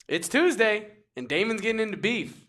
It's Tuesday, and Damon's getting into beef.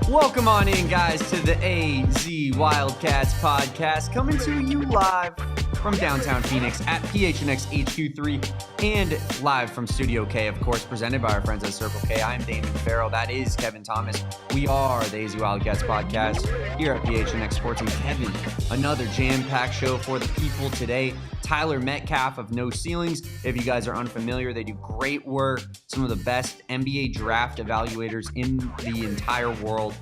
Welcome on in, guys, to the AZ Wildcats podcast, coming to you live from downtown Phoenix at PHNX HQ3 and live from Studio K, of course, presented by our friends at Circle K. I'm Damon Fairall. That is Kevin Thomas. We are the AZ Wildcats podcast here at PHNX Sports. And Kevin, another jam-packed show for the people today. Tyler Metcalf of No Ceilings. If you guys are unfamiliar, they do great work. Some of the best NBA draft evaluators in the entire world,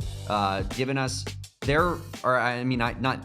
giving us not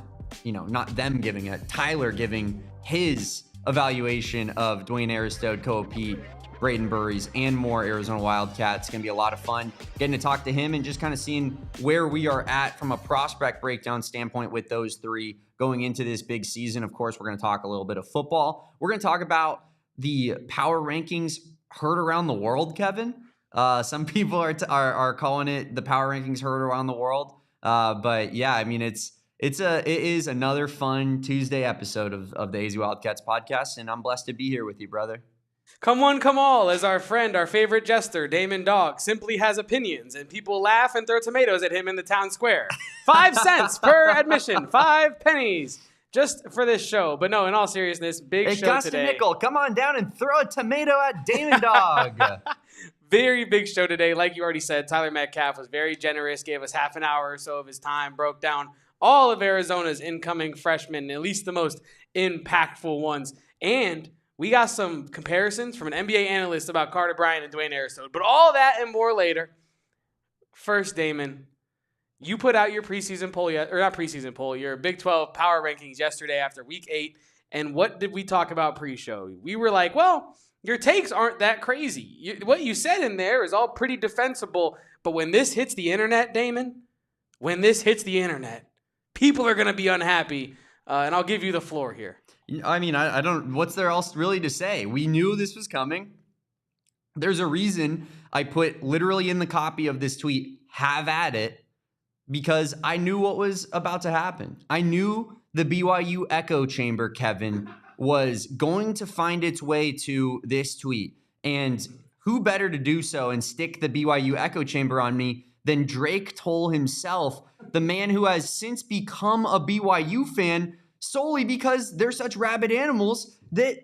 them giving it, Tyler giving his evaluation of Dwayne Aristode, Koa Peat, Brayden Burries, and more Arizona Wildcats. It's going to be a lot of fun getting to talk to him and just kind of seeing where we are at from a prospect breakdown standpoint with those three going into this big season. Of course, we're going to talk a little bit of football. We're going to talk about the power rankings heard around the world, Kevin. Some people are calling it the power rankings heard around the world. But yeah, I mean, it is another fun Tuesday episode of the AZ Wildcats podcast, and I'm blessed to be here with you, brother. Come one, come all, as our friend, our favorite jester, Damon Dog, simply has opinions, and people laugh and throw tomatoes at him in the town square. 5 cents per admission, 5 pennies just for this show. But no, in all seriousness, big hey, show Gus today. Nickel, come on down and throw a tomato at Damon Dog. Very big show today. Like you already said, Tyler Metcalf was very generous, gave us half an hour or so of his time, broke down all of Arizona's incoming freshmen, at least the most impactful ones. And we got some comparisons from an NBA analyst about Carter Bryant and Dwayne Aristode. But all that and more later. First, Damon, you put out your preseason poll, your Big 12 power rankings yesterday after week 8. And what did we talk about pre-show? We were like, well, your takes aren't that crazy. What you said in there is all pretty defensible. But when this hits the internet, Damon, people are going to be unhappy. And I'll give you the floor here. I mean, I don't, what's there else really to say? We knew this was coming. There's a reason I put literally in the copy of this tweet, have at it, because I knew what was about to happen. I knew the BYU echo chamber, Kevin, was going to find its way to this tweet. And who better to do so and stick the BYU echo chamber on me than Drake Toll himself, the man who has since become a BYU fan solely because they're such rabid animals that,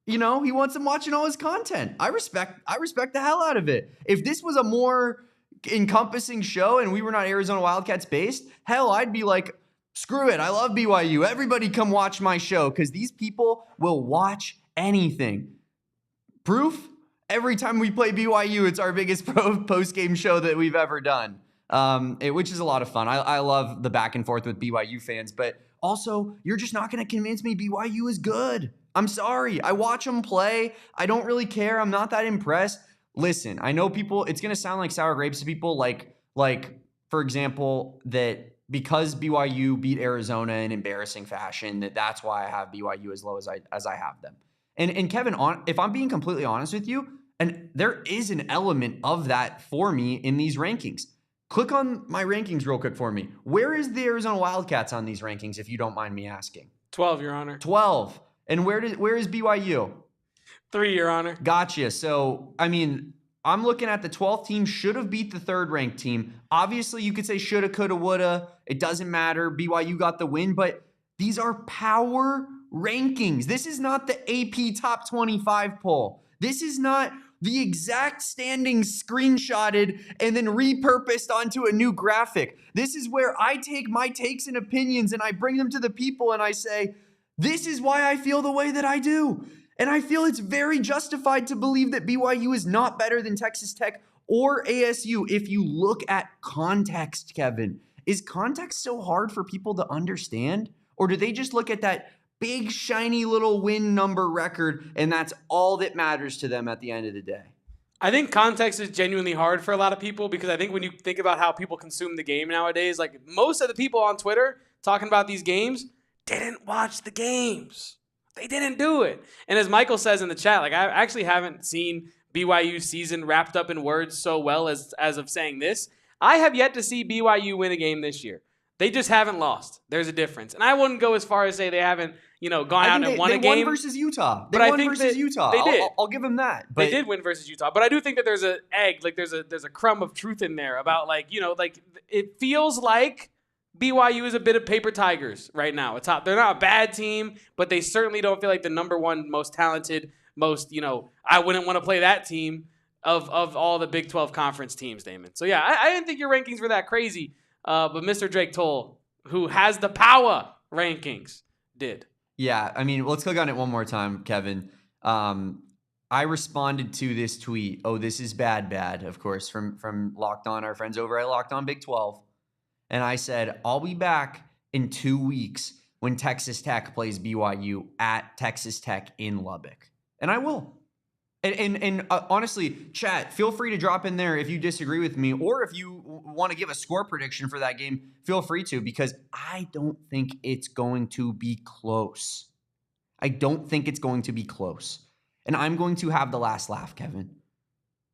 you know, he wants them watching all his content. I respect the hell out of it. If this was a more encompassing show and we were not Arizona Wildcats based, hell, I'd be like, screw it. I love BYU. Everybody come watch my show, because these people will watch anything. Proof? Every time we play BYU, it's our biggest post-game show that we've ever done, which is a lot of fun. I love the back and forth with BYU fans, but also, you're just not going to convince me BYU is good. I'm sorry. I watch them play. I don't really care. I'm not that impressed. Listen, I know people, it's going to sound like sour grapes to people, like for example, that because BYU beat Arizona in embarrassing fashion, that's why I have BYU as low as I have them. And Kevin, if I'm being completely honest with you, and there is an element of that for me in these rankings. Click on my rankings real quick for me. Where is the Arizona Wildcats on these rankings, if you don't mind me asking? 12, Your Honor. 12. And where is BYU? 3, Your Honor. Gotcha. So, I mean, I'm looking at the 12th team should have beat the 3rd ranked team. Obviously, you could say shoulda, coulda, woulda. It doesn't matter. BYU got the win, but these are power rankings. This is not the AP Top 25 poll. This is not the exact standings screenshotted and then repurposed onto a new graphic. This is where I take my takes and opinions and I bring them to the people and I say, this is why I feel the way that I do. And I feel it's very justified to believe that BYU is not better than Texas Tech or ASU if you look at context, Kevin. Is context so hard for people to understand? Or do they just look at that big, shiny little win number record and that's all that matters to them at the end of the day? I think context is genuinely hard for a lot of people because I think when you think about how people consume the game nowadays, like most of the people on Twitter talking about these games didn't watch the games. They didn't do it. And as Michael says in the chat, like I actually haven't seen BYU's season wrapped up in words so well as of saying this. I have yet to see BYU win a game this year. They just haven't lost. There's a difference. And I wouldn't go as far as say they haven't, gone out and won a game. They won versus Utah. They won versus Utah. They did. I'll give them that. But they did win versus Utah. But I do think that there's an egg, like there's a crumb of truth in there about like it feels like BYU is a bit of paper tigers right now. They're not a bad team, but they certainly don't feel like the number one most talented, most, I wouldn't want to play that team of all the Big 12 conference teams, Damon. So yeah, I didn't think your rankings were that crazy. But Mr. Drake Toll, who has the power rankings, did. Yeah, I mean, let's click on it one more time, Kevin. I responded to this tweet. Oh, this is bad, of course, from Locked On, our friends over at Locked On Big 12. And I said, I'll be back in 2 weeks when Texas Tech plays BYU at Texas Tech in Lubbock. And I will. And honestly, chat, feel free to drop in there if you disagree with me, or if you want to give a score prediction for that game, feel free to, because I don't think it's going to be close. I don't think it's going to be close. And I'm going to have the last laugh, Kevin.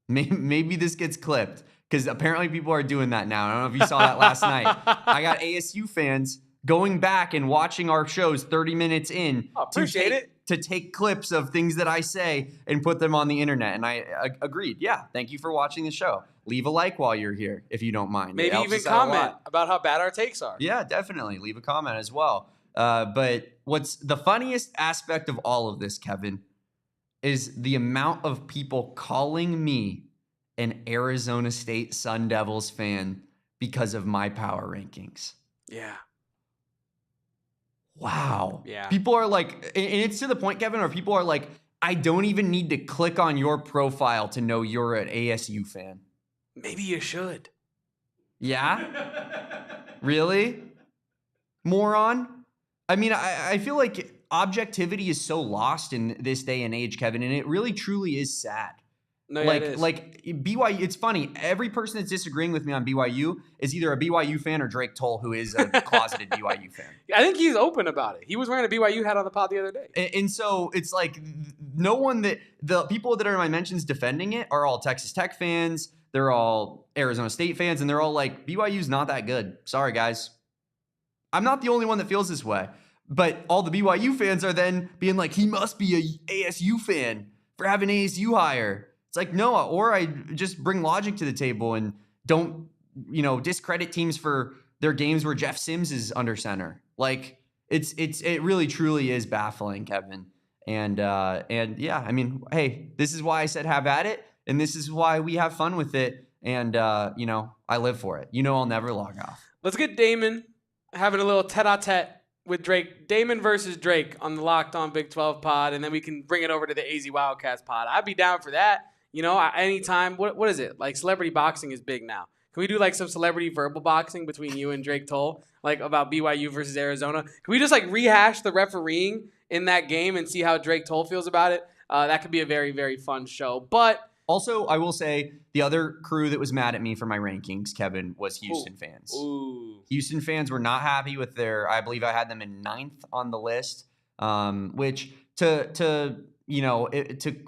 Maybe this gets clipped, because apparently people are doing that now. I don't know if you saw that last night. I got ASU fans going back and watching our shows 30 minutes in. Appreciate it. To take clips of things that I say and put them on the internet. And I agreed. Yeah, thank you for watching the show. Leave a like while you're here, if you don't mind. Maybe even comment about how bad our takes are. Yeah, definitely. Leave a comment as well. But what's the funniest aspect of all of this, Kevin, is the amount of people calling me an Arizona State Sun Devils fan because of my power rankings. Yeah. Wow. Yeah. People are like, and it's to the point, Kevin, where people are like, I don't even need to click on your profile to know you're an ASU fan. Maybe you should. Yeah? Really? Moron? I mean, I feel like objectivity is so lost in this day and age, Kevin, and it really truly is sad. No, yeah, it is. Like BYU, it's funny. Every person that's disagreeing with me on BYU is either a BYU fan or Drake Toll, who is a closeted BYU fan. I think he's open about it. He was wearing a BYU hat on the pod the other day. And so it's like no one the people that are in my mentions defending it are all Texas Tech fans. They're all Arizona State fans, and they're all like, BYU's not that good. Sorry, guys. I'm not the only one that feels this way. But all the BYU fans are then being like, he must be a ASU fan for having ASU higher. It's like, no, or I just bring logic to the table and don't, discredit teams for their games where Jeff Sims is under center. Like it really truly is baffling, Kevin. And yeah, I mean, hey, this is why I said have at it, and this is why we have fun with it. And I live for it. I'll never log off. Let's get Damon having a little tete-a-tete with Drake. Damon versus Drake on the Locked On Big 12 pod, and then we can bring it over to the AZ Wildcats pod. I'd be down for that. Anytime. What is it? Like, celebrity boxing is big now. Can we do like some celebrity verbal boxing between you and Drake Toll, like about BYU versus Arizona? Can we just like rehash the refereeing in that game and see how Drake Toll feels about it? That could be a very, very fun show. But also, I will say the other crew that was mad at me for my rankings, Kevin, was Houston fans. Ooh. Houston fans were not happy with I believe I had them in 9th on the list, which to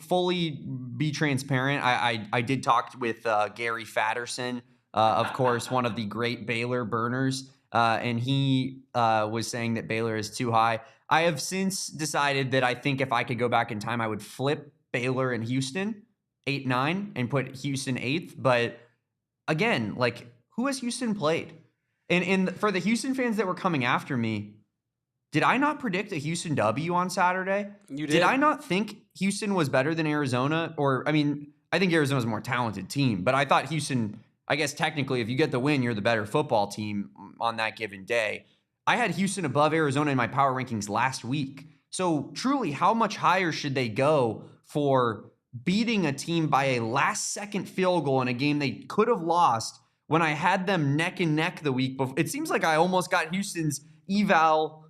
fully be transparent, I did talk with Gary Fatterson, of course, one of the great Baylor burners, and he was saying that Baylor is too high. I have since decided that I think if I could go back in time, I would flip Baylor and Houston 8-9 and put Houston 8th. But again, like, who has Houston played? And for the Houston fans that were coming after me, did I not predict a Houston W on Saturday? You did. Did I not think Houston was better than Arizona? I think Arizona's a more talented team, but I thought Houston, I guess technically, if you get the win, you're the better football team on that given day. I had Houston above Arizona in my power rankings last week. So truly, how much higher should they go for beating a team by a last-second field goal in a game they could have lost when I had them neck and neck the week before. It seems like I almost got Houston's eval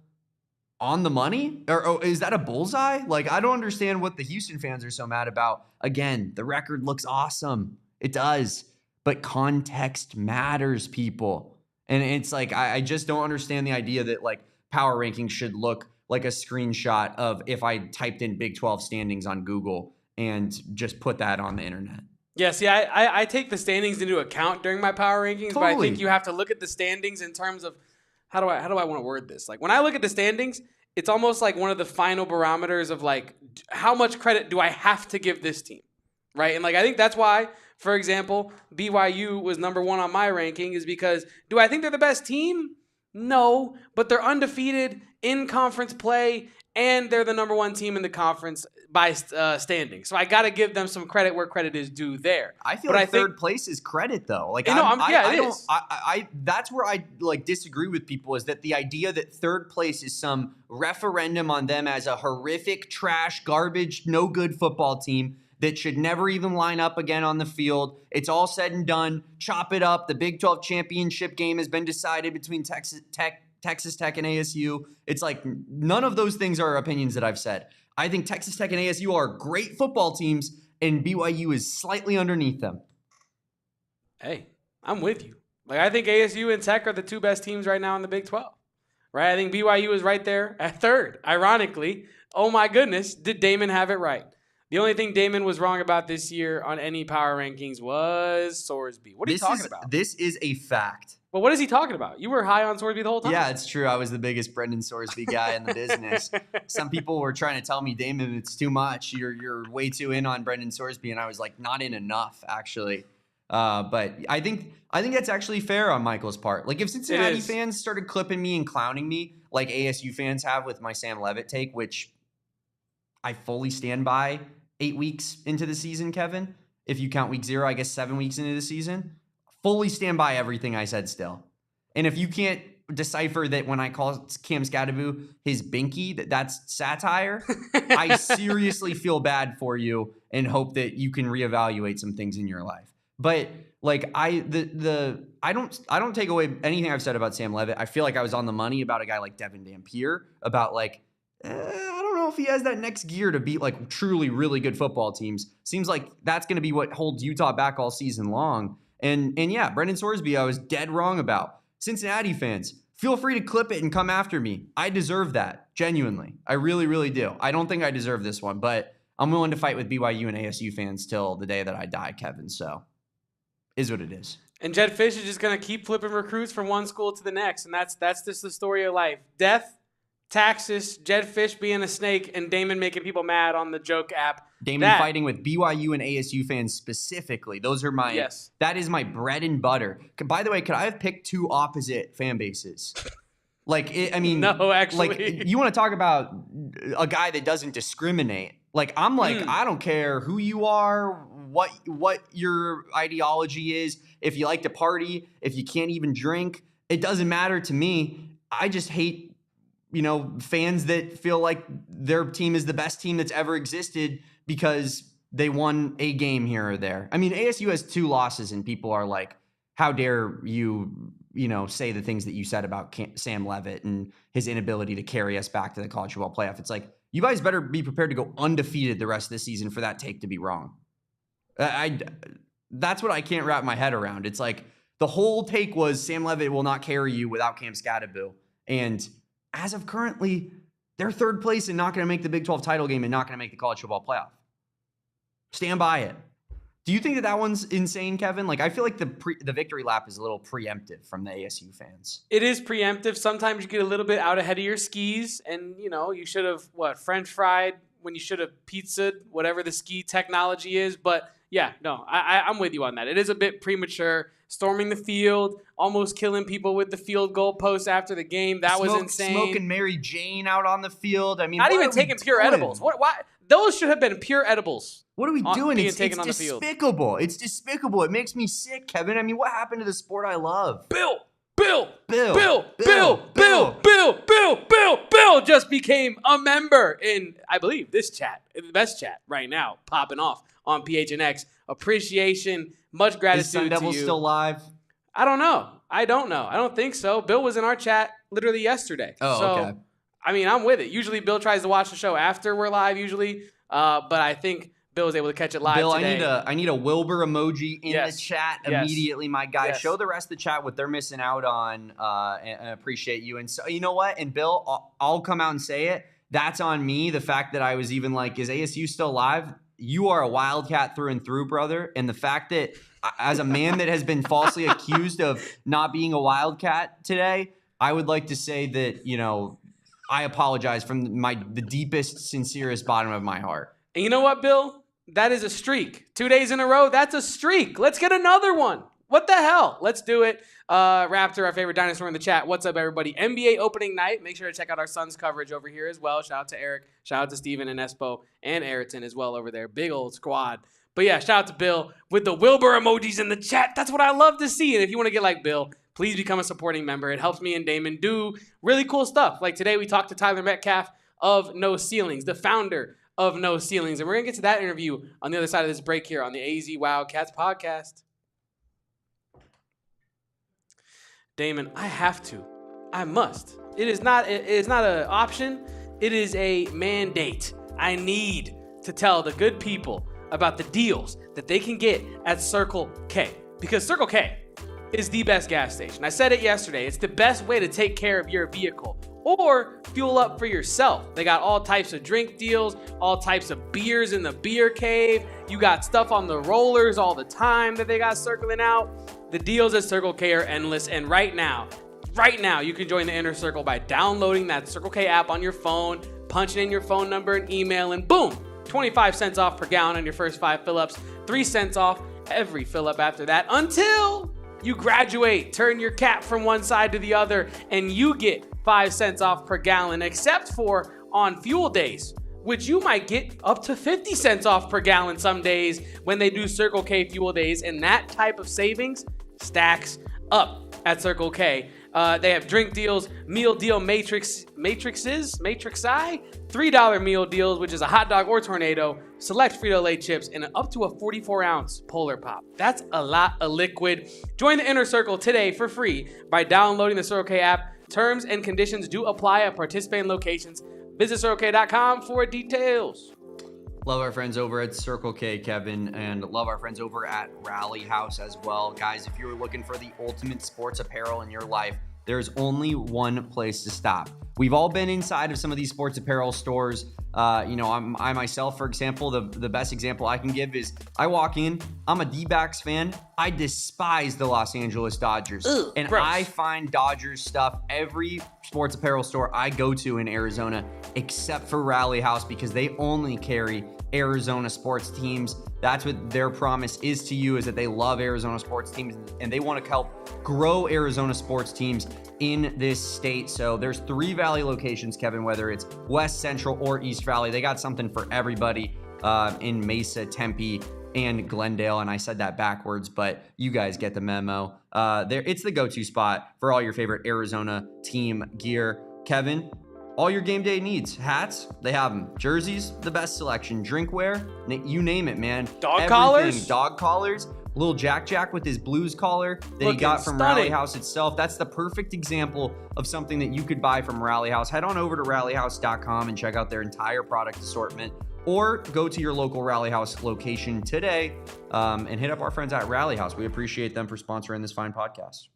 on the money. Or is that a bullseye? Like, I don't understand what the Houston fans are so mad about. Again, the record looks awesome. It does. But context matters, people. And it's like, I just don't understand the idea that like power rankings should look like a screenshot of if I typed in Big 12 standings on Google and just put that on the internet. Yeah, see, I take the standings into account during my power rankings, But I think you have to look at the standings in terms of how do I want to word this? Like when I look at the standings, it's almost like one of the final barometers of like how much credit do I have to give this team, right? And like I think that's why, for example, BYU was number 1 on my ranking is because do I think they're the best team? No, but they're undefeated in conference play, and they're the number 1 team in the conference by standing. So I got to give them some credit where credit is due there. I feel like third place is credit, though. Like, that's where I like disagree with people is that the idea that third place is some referendum on them as a horrific, trash, garbage, no good football team that should never even line up again on the field. It's all said and done. Chop it up. The Big 12 championship game has been decided between Texas Tech and ASU. It's like none of those things are opinions that I've said. I think Texas Tech and ASU are great football teams, and BYU is slightly underneath them. Hey, I'm with you. Like I think ASU and Tech are the 2 best teams right now in the Big 12. Right? I think BYU is right there at 3rd. Ironically, oh my goodness, did Damon have it right? The only thing Damon was wrong about this year on any power rankings was Sorsby. What are you talking about? This is a fact. Well, what is he talking about? You were high on Sorsby the whole time. Yeah, it's true. I was the biggest Brendan Sorsby guy in the business. Some people were trying to tell me, Damon, it's too much. You're way too in on Brendan Sorsby, and I was like, not in enough, actually. But I think that's actually fair on Michael's part. Like if Cincinnati fans started clipping me and clowning me, like ASU fans have with my Sam Levitt take, which I fully stand by. 8 weeks into the season, Kevin. If you count week 0, I guess 7 weeks into the season. Fully stand by everything I said still. And if you can't decipher that when I call Cam Scadaboo his binky, that's satire, I seriously feel bad for you and hope that you can reevaluate some things in your life. But like I don't take away anything I've said about Sam Levitt. I feel like I was on the money about a guy like Devin Dampier, about like I don't know if he has that next gear to beat like truly really good football teams. Seems like that's going to be what holds Utah back all season long. And yeah, Brendan Sorsby, I was dead wrong about. Cincinnati fans, feel free to clip it and come after me. I deserve that, genuinely. I really, really do. I don't think I deserve this one, but I'm willing to fight with BYU and ASU fans till the day that I die, Kevin. So, is what it is. And Jedd Fisch is just going to keep flipping recruits from one school to the next, and that's just the story of life. Death, taxes, Jedd Fisch being a snake, and Damon making people mad on the joke app. Damon fighting with BYU and ASU fans specifically. Those are my that is my bread and butter. By the way, could I have picked 2 opposite fan bases? No, actually. Like you want to talk about a guy that doesn't discriminate. Like I'm like, I don't care who you are, what your ideology is, if you like to party, if you can't even drink, it doesn't matter to me. I just hate fans that feel like their team is the best team that's ever existed because they won a game here or there. I mean, ASU has 2 losses and people are like, how dare you, say the things that you said about Sam Levitt and his inability to carry us back to the college football playoff. It's like, you guys better be prepared to go undefeated the rest of the season for that take to be wrong. That's what I can't wrap my head around. It's like the whole take was Sam Levitt will not carry you without Cam Scadaboo. And as of currently, they're 3rd place and not going to make the Big 12 title game and not going to make the college football playoff. Stand by it. Do you think that one's insane, Kevin? Like, I feel like the victory lap is a little preemptive from the ASU fans. It is preemptive. Sometimes you get a little bit out ahead of your skis, and, you should have, French fried when you should have pizza'd, whatever the ski technology is. But, yeah, no, I'm with you on that. It is a bit premature. Storming the field, almost killing people with the field goal post after the game. That was insane. Smoking Mary Jane out on the field. I mean, not even taking pure edibles. Why? Those should have been pure edibles. What are we doing? It's despicable. It's despicable. It makes me sick, Kevin. I mean, what happened to the sport I love? Bill just became a member in, I believe, this chat, the best chat right now, popping off on PHNX. Appreciation, much gratitude to you. Is Sun Devil still live? I don't know. I don't think so. Bill was in our chat literally yesterday. Okay. I mean, I'm with it. Usually Bill tries to watch the show after we're live usually, but I think Bill was able to catch it live today. Bill, I need a Wilbur emoji in the chat immediately, my guy. Yes. Show the rest of the chat what they're missing out on, and I appreciate you. And so, you know what? And Bill, I'll come out and say it. That's on me. The fact that I was even like, is ASU still alive? You are a Wildcat through and through, brother. And the fact that as a man that has been falsely accused of not being a Wildcat today, I would like to say that, you know, I apologize from the deepest, sincerest bottom of my heart. And you know what, Bill? That is a streak. 2 days in a row, that's a streak. Let's get another one. What the hell? Let's do it. Raptor, our favorite dinosaur in the chat. What's up, everybody? NBA opening night. Make sure to check out our Suns coverage over here as well. Shout out to Eric. Shout out to Steven and Espo and Ayrton as well over there. Big old squad. But yeah, shout out to Bill with the Wilbur emojis in the chat. That's what I love to see. And if you want to get like Bill, please become a supporting member. It helps me and Damon do really cool stuff. Like today, we talked to Tyler Metcalf of No Ceilings, the founder of No Ceilings. And we're going to get to that interview on the other side of this break here on the AZ Wildcats podcast. Damon, I have to. I must. It is not an option. It is a mandate. I need to tell the good people about the deals that they can get at Circle K. Because Circle K is the best gas station. I said it yesterday. It's the best way to take care of your vehicle or fuel up for yourself. They got all types of drink deals, all types of beers in the beer cave. You got stuff on the rollers all the time that they got circling out. The deals at Circle K are endless. And right now, you can join the Inner Circle by downloading that Circle K app on your phone, punching in your phone number and email, and boom, 25 cents off per gallon on your first 5 fill-ups, 3 cents off every fill-up after that until you graduate, turn your cap from one side to the other, and you get 5 cents off per gallon, except for on fuel days, which you might get up to 50 cents off per gallon some days when they do Circle K fuel days, and that type of savings stacks up at Circle K. They have drink deals, meal deal matrixi, $3 meal deals, which is a hot dog or tornado, select Frito-Lay chips, and up to a 44-ounce Polar Pop. That's a lot of liquid. Join the Inner Circle today for free by downloading the Circle K app. Terms and conditions do apply at participating locations. Visit CircleK.com for details. Love our friends over at Circle K, Kevin, and love our friends over at Rally House as well. Guys, if you're looking for the ultimate sports apparel in your life, there's only one place to stop. We've all been inside of some of these sports apparel stores. I myself, for example, the best example I can give is I walk in, I'm a D-backs fan. I despise the Los Angeles Dodgers. Ugh, and gross. I find Dodgers stuff every sports apparel store I go to in Arizona, except for Rally House, because they only carry Arizona sports teams. That's what their promise is to you, is that they love Arizona sports teams and they want to help grow Arizona sports teams in this state. So there's 3 Valley locations, Kevin, whether it's West, Central, or East Valley. They got something for everybody in Mesa, Tempe, and Glendale. And I said that backwards, but you guys get the memo. It's the go-to spot for all your favorite Arizona team gear. Kevin, all your game day needs. Hats, they have them. Jerseys, the best selection. Drinkware, you name it, man. Dog collars? Dog collars. Little Jack with his Blues collar that he got from stunning. Rally House itself. That's the perfect example of something that you could buy from Rally House. Head on over to rallyhouse.com and check out their entire product assortment, or go to your local Rally House location today and hit up our friends at Rally House. We appreciate them for sponsoring this fine podcast.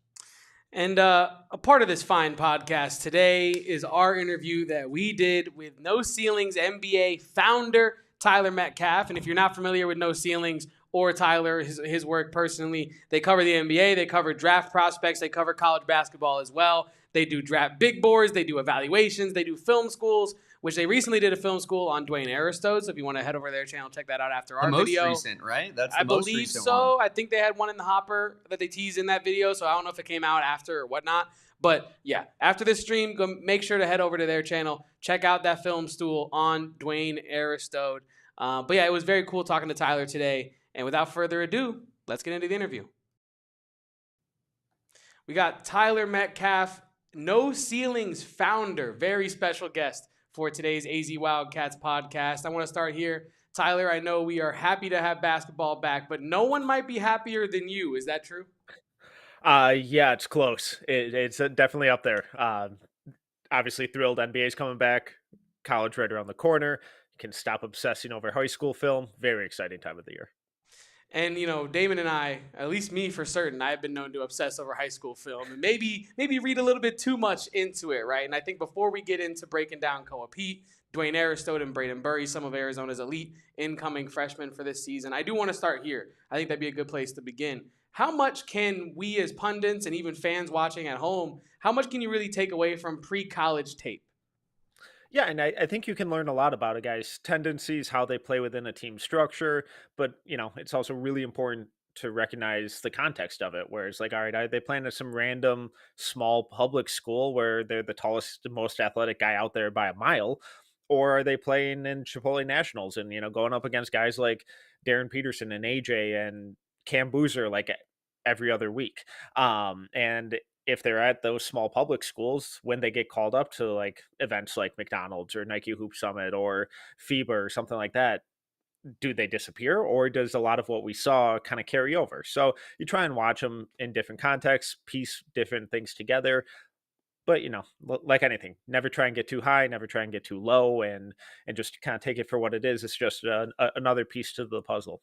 And a part of this fine podcast today is our interview that we did with No Ceilings NBA founder Tyler Metcalf. And if you're not familiar with No Ceilings or Tyler, his work personally, they cover the NBA, they cover draft prospects, they cover college basketball as well. They do draft big boards, they do evaluations, they do film schools, which they recently did a film school on Dwayne Aristode. So if you want to head over to their channel, check that out after our video. The most recent, right? That's the I most believe recent so. one. I think they had one in the hopper that they teased in that video. So I don't know if it came out after or whatnot. But yeah, after this stream, go make sure to head over to their channel. Check out that film stool on Dwayne Aristode. But yeah, it was very cool talking to Tyler today. And without further ado, let's get into the interview. We got Tyler Metcalf, No Ceilings founder, very special guest for today's AZ Wildcats podcast. I want to start here. Tyler, I know we are happy to have basketball back, but no one might be happier than you. Is that true? Yeah, it's close. It's definitely up there. Obviously thrilled NBA's coming back. College right around the corner. Can stop obsessing over high school film. Very exciting time of the year. And Damon and I, at least me for certain, I've been known to obsess over high school film and maybe read a little bit too much into it, right? And I think before we get into breaking down Koa Peat, Dwayne Aristode, and Brayden Burries, some of Arizona's elite incoming freshmen for this season, I do want to start here. I think that'd be a good place to begin. How much can we as pundits and even fans watching at home, how much can you really take away from pre-college tape? Yeah, and I think you can learn a lot about a guy's tendencies, how they play within a team structure, but it's also really important to recognize the context of it. Where it's like, all right, are they playing at some random small public school where they're the tallest, most athletic guy out there by a mile, or are they playing in Chipotle Nationals and going up against guys like Darren Peterson and AJ and Cam Boozer like every other week? And if they're at those small public schools, when they get called up to like events like McDonald's or Nike Hoop Summit or FIBA or something like that, do they disappear, or does a lot of what we saw kind of carry over? So you try and watch them in different contexts, piece different things together. But like anything, never try and get too high, never try and get too low, and just kind of take it for what it is. It's just another piece to the puzzle.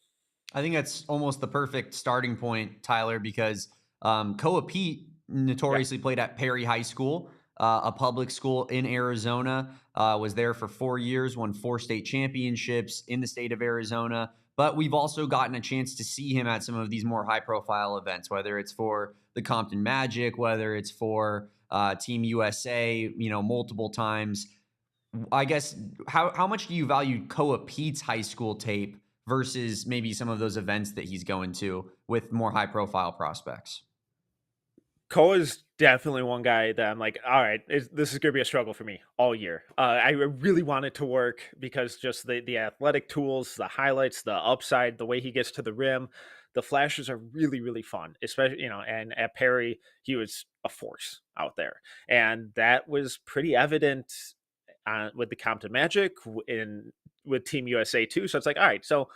I think that's almost the perfect starting point, Tyler, because Koa Peat Yeah. notoriously played at Perry High School, a public school in Arizona, was there for 4 years, won 4 state championships in the state of Arizona. But we've also gotten a chance to see him at some of these more high profile events, whether it's for the Compton Magic, whether it's for Team USA, multiple times. I guess how much do you value Koa Peat's high school tape versus maybe some of those events that he's going to with more high profile prospects? Koa is definitely one guy that I'm like, all right, this is going to be a struggle for me all year. I really want it to work because just the athletic tools, the highlights, the upside, the way he gets to the rim, the flashes are really, really fun, especially, and at Perry, he was a force out there. And that was pretty evident with the Compton Magic with Team USA too. So it's like, all right, so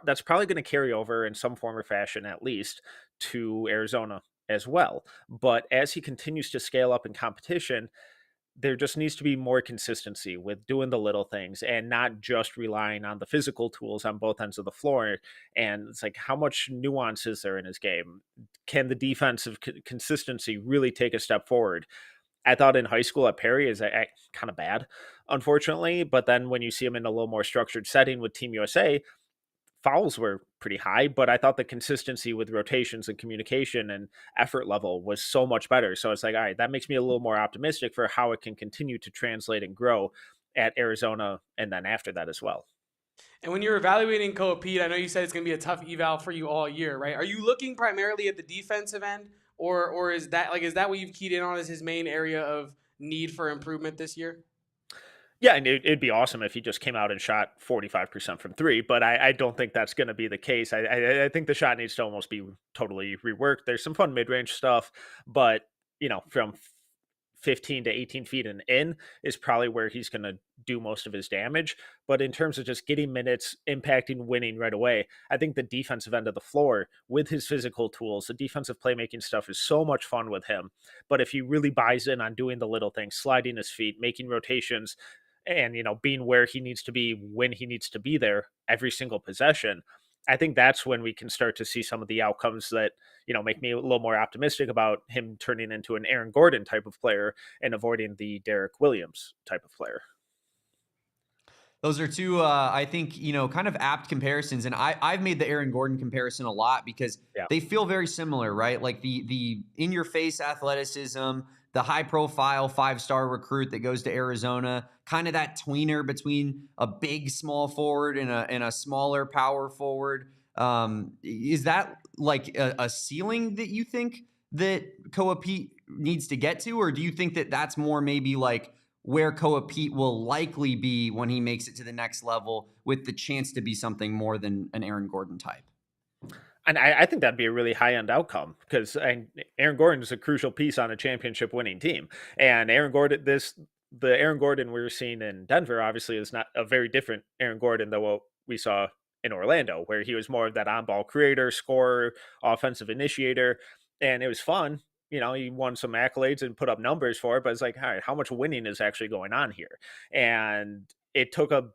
that's probably going to carry over in some form or fashion, at least to Arizona as well. But as he continues to scale up in competition, there just needs to be more consistency with doing the little things and not just relying on the physical tools on both ends of the floor. And it's like, how much nuance is there in his game? Can the defensive consistency really take a step forward? I thought in high school at Perry is kind of bad, unfortunately. But then when you see him in a little more structured setting with Team USA, fouls were pretty high, but I thought the consistency with rotations and communication and effort level was so much better. So it's like, all right, that makes me a little more optimistic for how it can continue to translate and grow at Arizona and then after that as well. And when you're evaluating Koa Peat, I know you said it's going to be a tough eval for you all year, right? Are you looking primarily at the defensive end, or is that what you've keyed in on as his main area of need for improvement this year? Yeah, and it'd be awesome if he just came out and shot 45% from three, but I don't think that's going to be the case. I think the shot needs to almost be totally reworked. There's some fun mid range stuff, but from 15 to 18 feet and in is probably where he's going to do most of his damage. But in terms of just getting minutes, impacting, winning right away, I think the defensive end of the floor with his physical tools, the defensive playmaking stuff is so much fun with him. But if he really buys in on doing the little things, sliding his feet, making rotations, and being where he needs to be when he needs to be there every single possession, I think that's when we can start to see some of the outcomes that make me a little more optimistic about him turning into an Aaron Gordon type of player and avoiding the Derek Williams type of player. Those are two, I think, kind of apt comparisons. And I've made the Aaron Gordon comparison a lot because Yeah. they feel very similar, right? Like the in-your-face athleticism, the high-profile 5-star recruit that goes to Arizona, kind of that tweener between a big small forward and a smaller power forward. Is that like a ceiling that you think that Koa Peat needs to get to? Or do you think that that's more maybe like where Koa Peat will likely be when he makes it to the next level with the chance to be something more than an Aaron Gordon type? And I think that'd be a really high end outcome because Aaron Gordon is a crucial piece on a championship winning team. And the Aaron Gordon we were seeing in Denver obviously is not a very different Aaron Gordon than what we saw in Orlando, where he was more of that on ball creator, scorer, offensive initiator. and it was fun. He won some accolades and put up numbers for it, but it's like, all right, how much winning is actually going on here? And it took a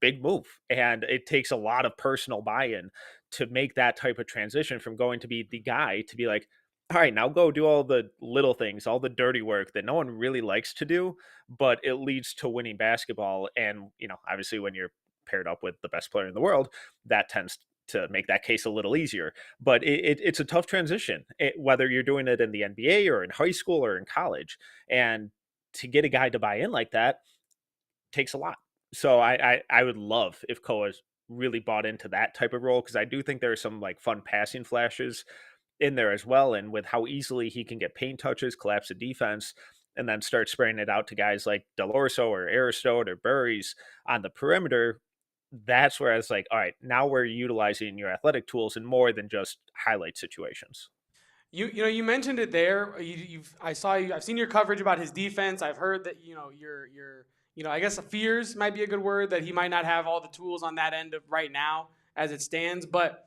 big move, and it takes a lot of personal buy-in to make that type of transition from going to be the guy to be like, all right, now go do all the little things, all the dirty work that no one really likes to do, but it leads to winning basketball. And, obviously when you're paired up with the best player in the world, that tends to make that case a little easier. But it's a tough transition, whether you're doing it in the NBA or in high school or in college. And to get a guy to buy in like that takes a lot. So I would love if Koa's really bought into that type of role, because I do think there are some like fun passing flashes in there as well. And with how easily he can get paint touches, collapse the defense, and then start spraying it out to guys like Delorso or Aristode or Burries on the perimeter, that's where I was like, all right, now we're utilizing your athletic tools in more than just highlight situations. You mentioned it there. I've seen your coverage about his defense. I've heard that I guess fears might be a good word, that he might not have all the tools on that end of right now as it stands. But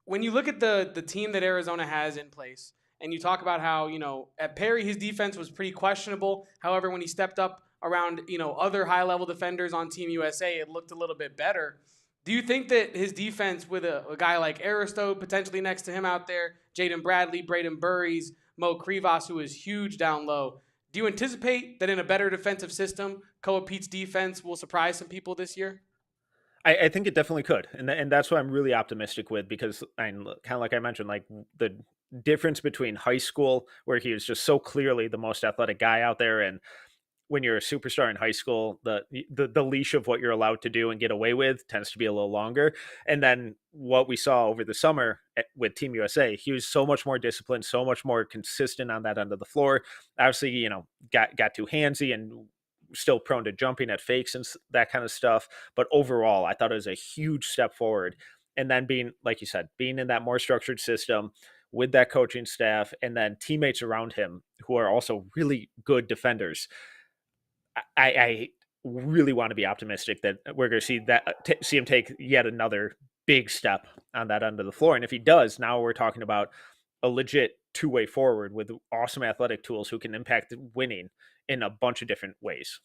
when you look at the team that Arizona has in place, and you talk about how at Perry his defense was pretty questionable. However, when he stepped up around other high level defenders on Team USA, it looked a little bit better. Do you think that his defense with a guy like Aristode potentially next to him out there, Jaden Bradley, Brayden Burries, Mo Krivas, who is huge down low, do you anticipate that in a better defensive system, Koa Peat's defense will surprise some people this year? I think it definitely could, and that's what I'm really optimistic with, because I'm kind of like I mentioned, like the difference between high school, where he was just so clearly the most athletic guy out there, and when you're a superstar in high school, the leash of what you're allowed to do and get away with tends to be a little longer. And then what we saw over the summer with Team USA, he was so much more disciplined, so much more consistent on that end of the floor. Obviously, got too handsy and still prone to jumping at fakes and that kind of stuff. But overall, I thought it was a huge step forward. And then being, like you said, being in that more structured system with that coaching staff, and then teammates around him who are also really good defenders, I really want to be optimistic that we're going to see him take yet another big step on that end of the floor. And if he does, now we're talking about a legit two-way forward with awesome athletic tools who can impact winning in a bunch of different ways.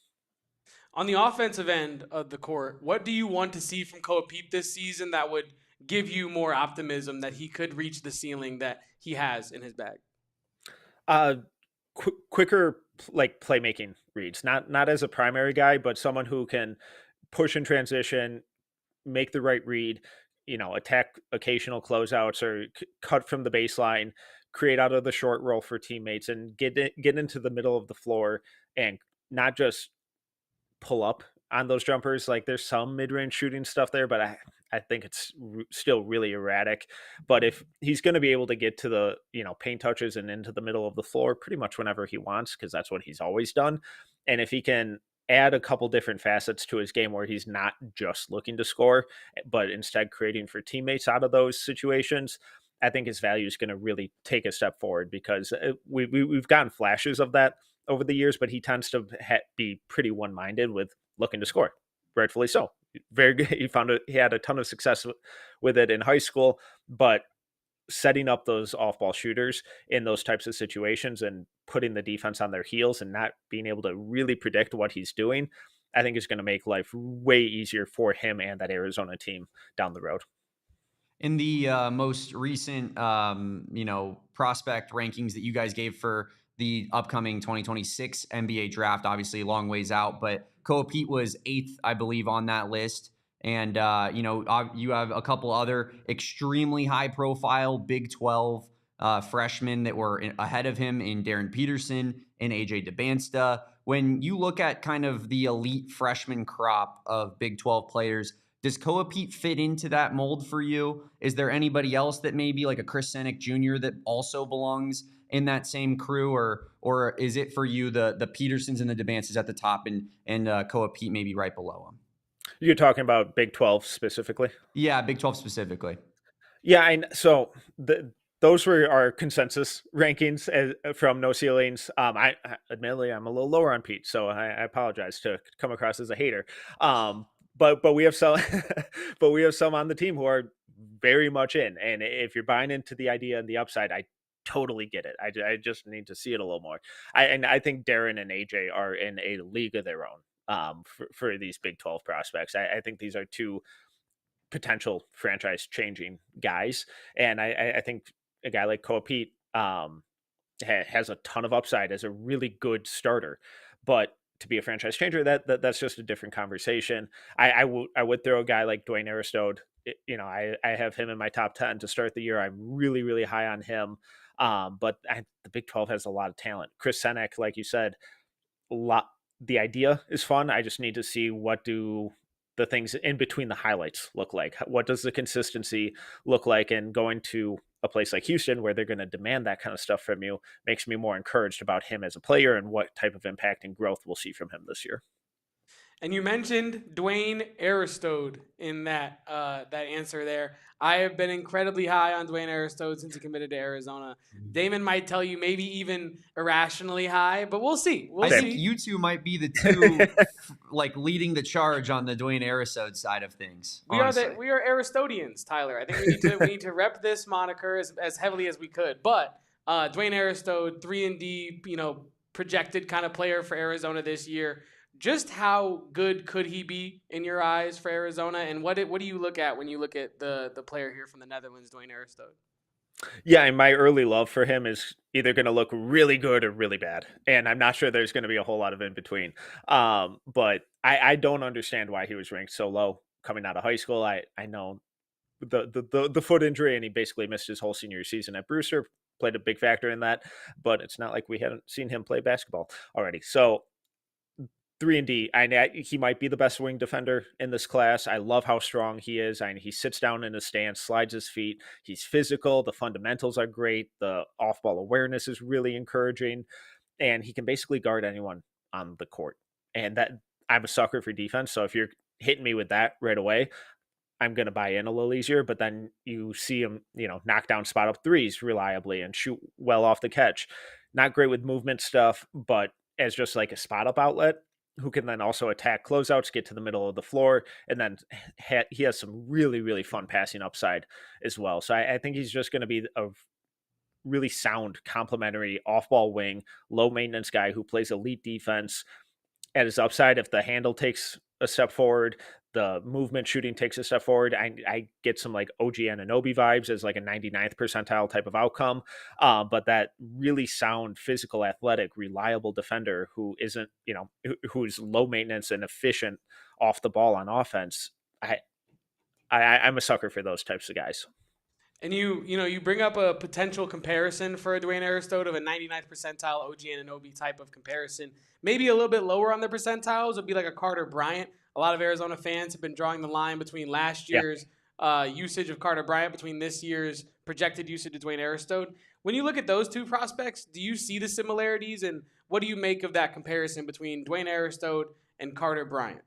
On the offensive end of the court, what do you want to see from Koa Peat this season that would give you more optimism that he could reach the ceiling that he has in his bag? Quicker like playmaking reads, not as a primary guy, but someone who can push in transition, make the right read, attack occasional closeouts or cut from the baseline, create out of the short roll for teammates, and get into the middle of the floor, and not just pull up on those jumpers. Like there's some mid-range shooting stuff there, but I think it's still really erratic. But if he's going to be able to get to the, paint touches and into the middle of the floor pretty much whenever he wants, because that's what he's always done. And if he can add a couple different facets to his game where he's not just looking to score, but instead creating for teammates out of those situations, I think his value is going to really take a step forward, because we've gotten flashes of that over the years, but he tends to be pretty one-minded with looking to score, rightfully so. Very good. He had a ton of success with it in high school, but setting up those off-ball shooters in those types of situations and putting the defense on their heels and not being able to really predict what he's doing, I think is going to make life way easier for him and that Arizona team down the road. In the most recent, prospect rankings that you guys gave for the upcoming 2026 NBA draft, obviously a long ways out, but Koa Peat was 8th, I believe, on that list. And, you have a couple other extremely high profile Big 12 freshmen that were ahead of him in Darren Peterson and AJ DeBansta. When you look at kind of the elite freshman crop of Big 12 players, does Koa Peat fit into that mold for you? Is there anybody else that maybe like a Chris Senek Jr. that also belongs in that same crew, or is it for you the Petersons and the DeBanstas at the top and Koa Peat maybe right below them? You're talking about Big 12 specifically? Yeah, Big 12 specifically. Yeah, so those were our consensus rankings from No Ceilings. Admittedly, I'm a little lower on Pete, so I apologize to come across as a hater. But we have some, on the team who are very much in. And if you're buying into the idea and the upside, I totally get it. I just need to see it a little more. I think Darren and AJ are in a league of their own for these Big 12 prospects. I think these are two potential franchise changing guys. And I think a guy like Koa Peat has a ton of upside as a really good starter. But to be a franchise changer, that's just a different conversation. I would throw a guy like Dwayne Aristode. I have him in my top 10 to start the year. I'm really, really high on him. But the Big 12 has a lot of talent. Chris Senek, like you said, the idea is fun. I just need to see what do the things in between the highlights look like. What does the consistency look like? And going to a place like Houston where they're going to demand that kind of stuff from you makes me more encouraged about him as a player and what type of impact and growth we'll see from him this year. And you mentioned Dwayne Aristode in that answer there. I have been incredibly high on Dwayne Aristode since he committed to Arizona. Damon might tell you maybe even irrationally high, but we'll see. I think you two might be the two like leading the charge on the Dwayne Aristode side of things. We are Aristodians, Tyler. I think we need to rep this moniker as heavily as we could. But Dwayne Aristode, 3-and-D, projected kind of player for Arizona this year. Just how good could he be in your eyes for Arizona? And what do you look at when you look at the player here from the Netherlands, Dwayne Aristode? Yeah, and my early love for him is either going to look really good or really bad. And I'm not sure there's going to be a whole lot of in between. But I don't understand why he was ranked so low coming out of high school. I know the foot injury, and he basically missed his whole senior season at Brewster, played a big factor in that. But it's not like we hadn't seen him play basketball already. So 3-and-D, he might be the best wing defender in this class. I love how strong he is. He sits down in his stance, slides his feet. He's physical. The fundamentals are great. The off-ball awareness is really encouraging. And he can basically guard anyone on the court. And that I'm a sucker for defense. So if you're hitting me with that right away, I'm going to buy in a little easier. But then you see him, knock down spot up threes reliably and shoot well off the catch. Not great with movement stuff, but as just like a spot up outlet, who can then also attack closeouts, get to the middle of the floor, and then he has some really, really fun passing upside as well. So I think he's just going to be a really sound, complementary off-ball wing, low-maintenance guy who plays elite defense. At his upside, if the handle takes a step forward, the movement shooting takes a step forward, I get some like OG Anunoby vibes as like a 99th percentile type of outcome. But that really sound, physical, athletic, reliable defender who isn't, who's low maintenance and efficient off the ball on offense. I'm a sucker for those types of guys. And you bring up a potential comparison for Dwayne Aristode of a 99th percentile OG Anunoby type of comparison. Maybe a little bit lower on the percentiles would be like a Carter Bryant. A lot of Arizona fans have been drawing the line between last year's usage of Carter Bryant between this year's projected usage of Dwayne Aristode. When you look at those two prospects, do you see the similarities, and what do you make of that comparison between Dwayne Aristode and Carter Bryant?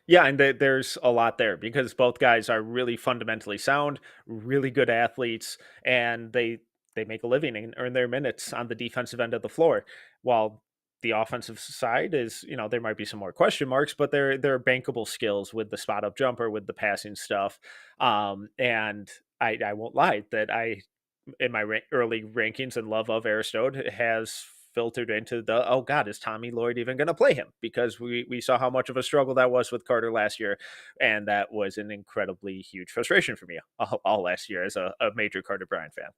Yeah, and there's a lot there because both guys are really fundamentally sound, really good athletes, and they make a living and earn their minutes on the defensive end of the floor. While the offensive side is, there might be some more question marks, but they're bankable skills with the spot up jumper, with the passing stuff. And I won't lie that in my early rankings and love of Aristode has filtered into the, oh God, is Tommy Lloyd even going to play him? Because we saw how much of a struggle that was with Carter last year. And that was an incredibly huge frustration for me all last year as a major Carter Bryant fan.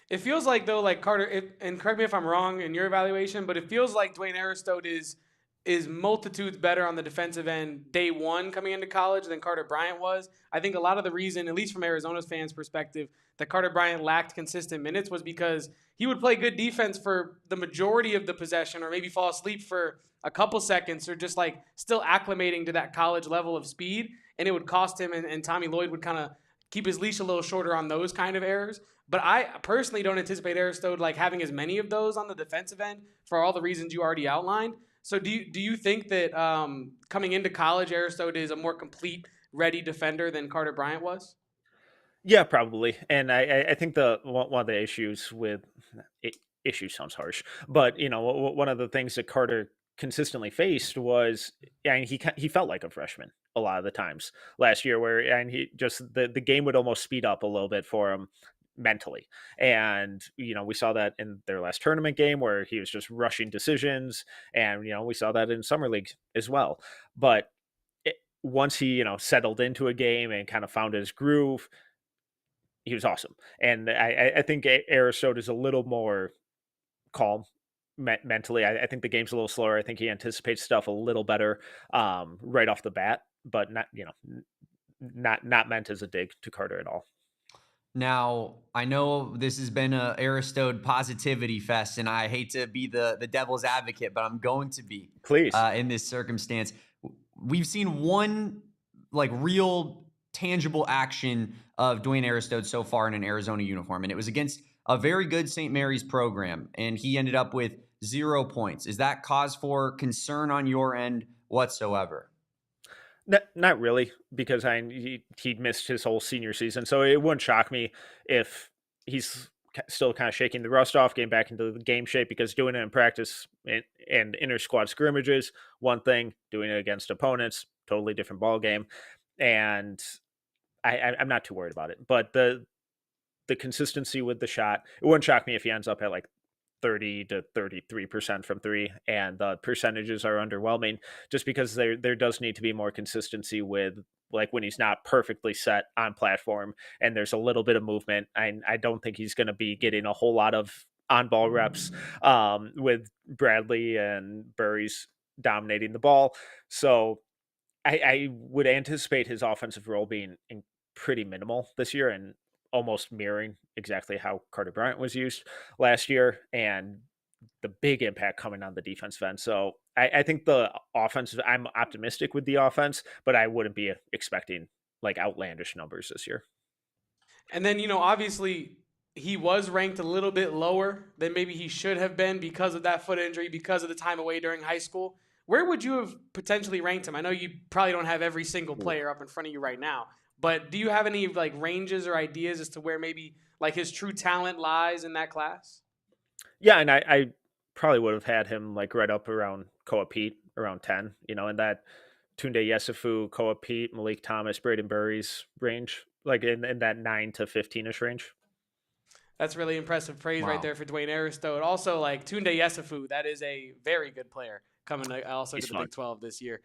It feels like, though, like Carter, and correct me if I'm wrong in your evaluation, but it feels like Dwayne Aristode is multitudes better on the defensive end day one coming into college than Carter Bryant was. I think a lot of the reason, at least from Arizona's fans' perspective, that Carter Bryant lacked consistent minutes was because he would play good defense for the majority of the possession or maybe fall asleep for a couple seconds or just like still acclimating to that college level of speed. And it would cost him, and Tommy Lloyd would kind of keep his leash a little shorter on those kind of errors. But I personally don't anticipate Aristode like having as many of those on the defensive end for all the reasons you already outlined. So do you think that coming into college, Aristode is a more complete, ready defender than Carter Bryant was? Yeah, probably. And I think one of the issues with issue sounds harsh, but one of the things that Carter consistently faced was, and he felt like a freshman a lot of the times last year, where and he just the game would almost speed up a little bit for him mentally. And, we saw that in their last tournament game where he was just rushing decisions. And, we saw that in Summer League as well. But once he, settled into a game and kind of found his groove, he was awesome. And I think Aristode is a little more calm mentally. I think the game's a little slower. I think he anticipates stuff a little better right off the bat, but not, not meant as a dig to Carter at all. Now, I know this has been a Aristode positivity fest, and I hate to be the devil's advocate, but I'm going to be. Please. In this circumstance. We've seen one like real tangible action of Dwayne Aristode so far in an Arizona uniform, and it was against a very good St. Mary's program, and he ended up with 0 points. Is that cause for concern on your end whatsoever? Not really, because he missed his whole senior season, so it wouldn't shock me if he's still kind of shaking the rust off, getting back into the game shape, because doing it in practice and inter squad scrimmages, one thing, doing it against opponents, totally different ball game. And I'm not too worried about it. But the consistency with the shot, it wouldn't shock me if he ends up at like 30 to 33% from three, and the percentages are underwhelming, just because there does need to be more consistency with, like, when he's not perfectly set on platform and there's a little bit of movement. I don't think he's going to be getting a whole lot of on-ball reps with Bradley and Burries dominating the ball. So I would anticipate his offensive role being pretty minimal this year, and almost mirroring exactly how Carter Bryant was used last year, and the big impact coming on the defensive end. So I think the offense, I'm optimistic with the offense, but I wouldn't be expecting like outlandish numbers this year. And then, obviously he was ranked a little bit lower than maybe he should have been because of that foot injury, because of the time away during high school. Where would you have potentially ranked him? I know you probably don't have every single player up in front of you right now, but do you have any like ranges or ideas as to where maybe like his true talent lies in that class? Yeah, and I probably would have had him like right up around Koa Peat, around 10, in that Tunde Yesufu, Koa Peat, Malik Thomas, Brayden Burries range, like in that 9 to 15-ish range. That's really impressive praise right there for Dwayne Aristode. Also, like Tunde Yesufu, that is a very good player coming also to the Big 12 this year.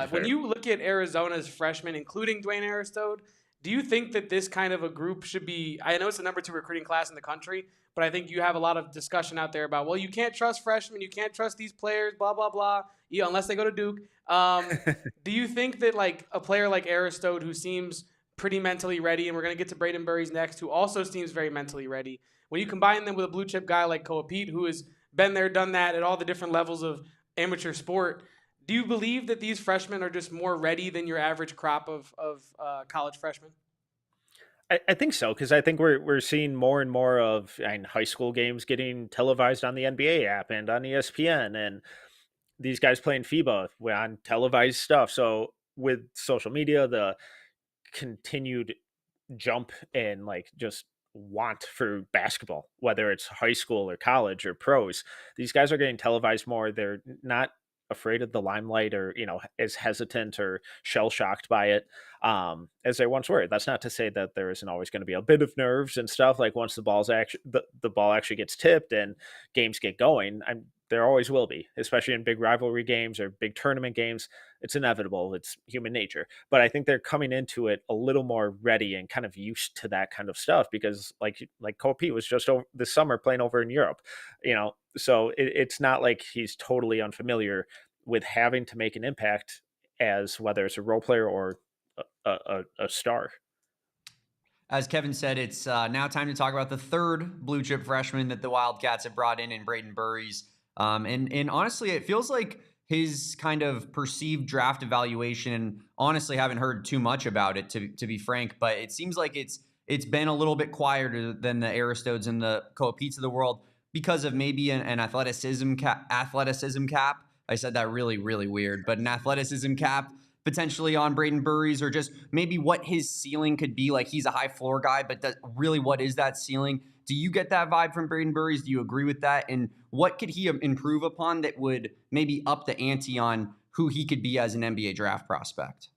When you look at Arizona's freshmen, including Dwayne Aristode, do you think that this kind of a group should be – I know it's the number 2 recruiting class in the country, but I think you have a lot of discussion out there about, well, you can't trust freshmen, you can't trust these players, blah, blah, blah, unless they go to Duke. Do you think that like a player like Aristode, who seems pretty mentally ready, and we're going to get to Brayden Burries next, who also seems very mentally ready, when you combine them with a blue chip guy like Koa Peat, who has been there, done that at all the different levels of amateur sport, do you believe that these freshmen are just more ready than your average crop of college freshmen? I think so, because I think we're seeing more and more of high school games getting televised on the NBA app and on ESPN, and these guys playing FIBA on televised stuff. So with social media, the continued jump in like just want for basketball, whether it's high school or college or pros, these guys are getting televised more. They're not afraid of the limelight or as hesitant or shell shocked by it as they once were. That's not to say that there isn't always going to be a bit of nerves and stuff, like once the ball actually gets tipped and games get going. There always will be, especially in big rivalry games or big tournament games. It's inevitable. It's human nature. But I think they're coming into it a little more ready and kind of used to that kind of stuff, because like Koa Peat was just this summer playing over in Europe, so it's not like he's totally unfamiliar with having to make an impact, as whether it's a role player or a star. As Kevin said, it's now time to talk about the third blue chip freshman that the Wildcats have brought in Brayden Burries. And honestly, it feels like his kind of perceived draft evaluation, and honestly haven't heard too much about it to be frank, but it seems like it's been a little bit quieter than the Aristodes and the Koa Peats of the world, because of maybe an athleticism cap. I said that really, really weird, but an athleticism cap potentially on Brayden Burries, or just maybe what his ceiling could be. Like, he's a high floor guy, but really, what is that ceiling? Do you get that vibe from Brayden Burries? Do you agree with that? And what could he improve upon that would maybe up the ante on who he could be as an NBA draft prospect?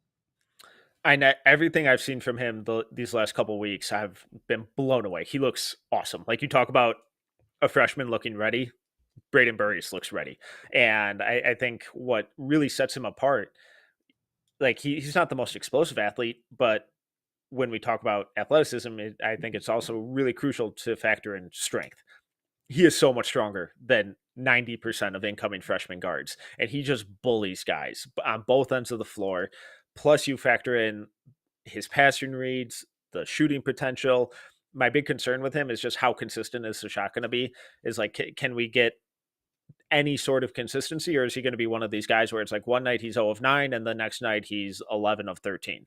I know everything I've seen from him these last couple weeks, I've been blown away. He looks awesome. Like you talk about a freshman looking ready, Brayden Burries looks ready. And I think what really sets him apart, like he's not the most explosive athlete, but when we talk about athleticism, I think it's also really crucial to factor in strength. He is so much stronger than 90% of incoming freshman guards, and he just bullies guys on both ends of the floor. Plus, you factor in his passing reads, the shooting potential. My big concern with him is just how consistent is the shot going to be? Is like, can we get any sort of consistency, or is he going to be one of these guys where it's like one night he's 0 of 9 and the next night he's 11 of 13?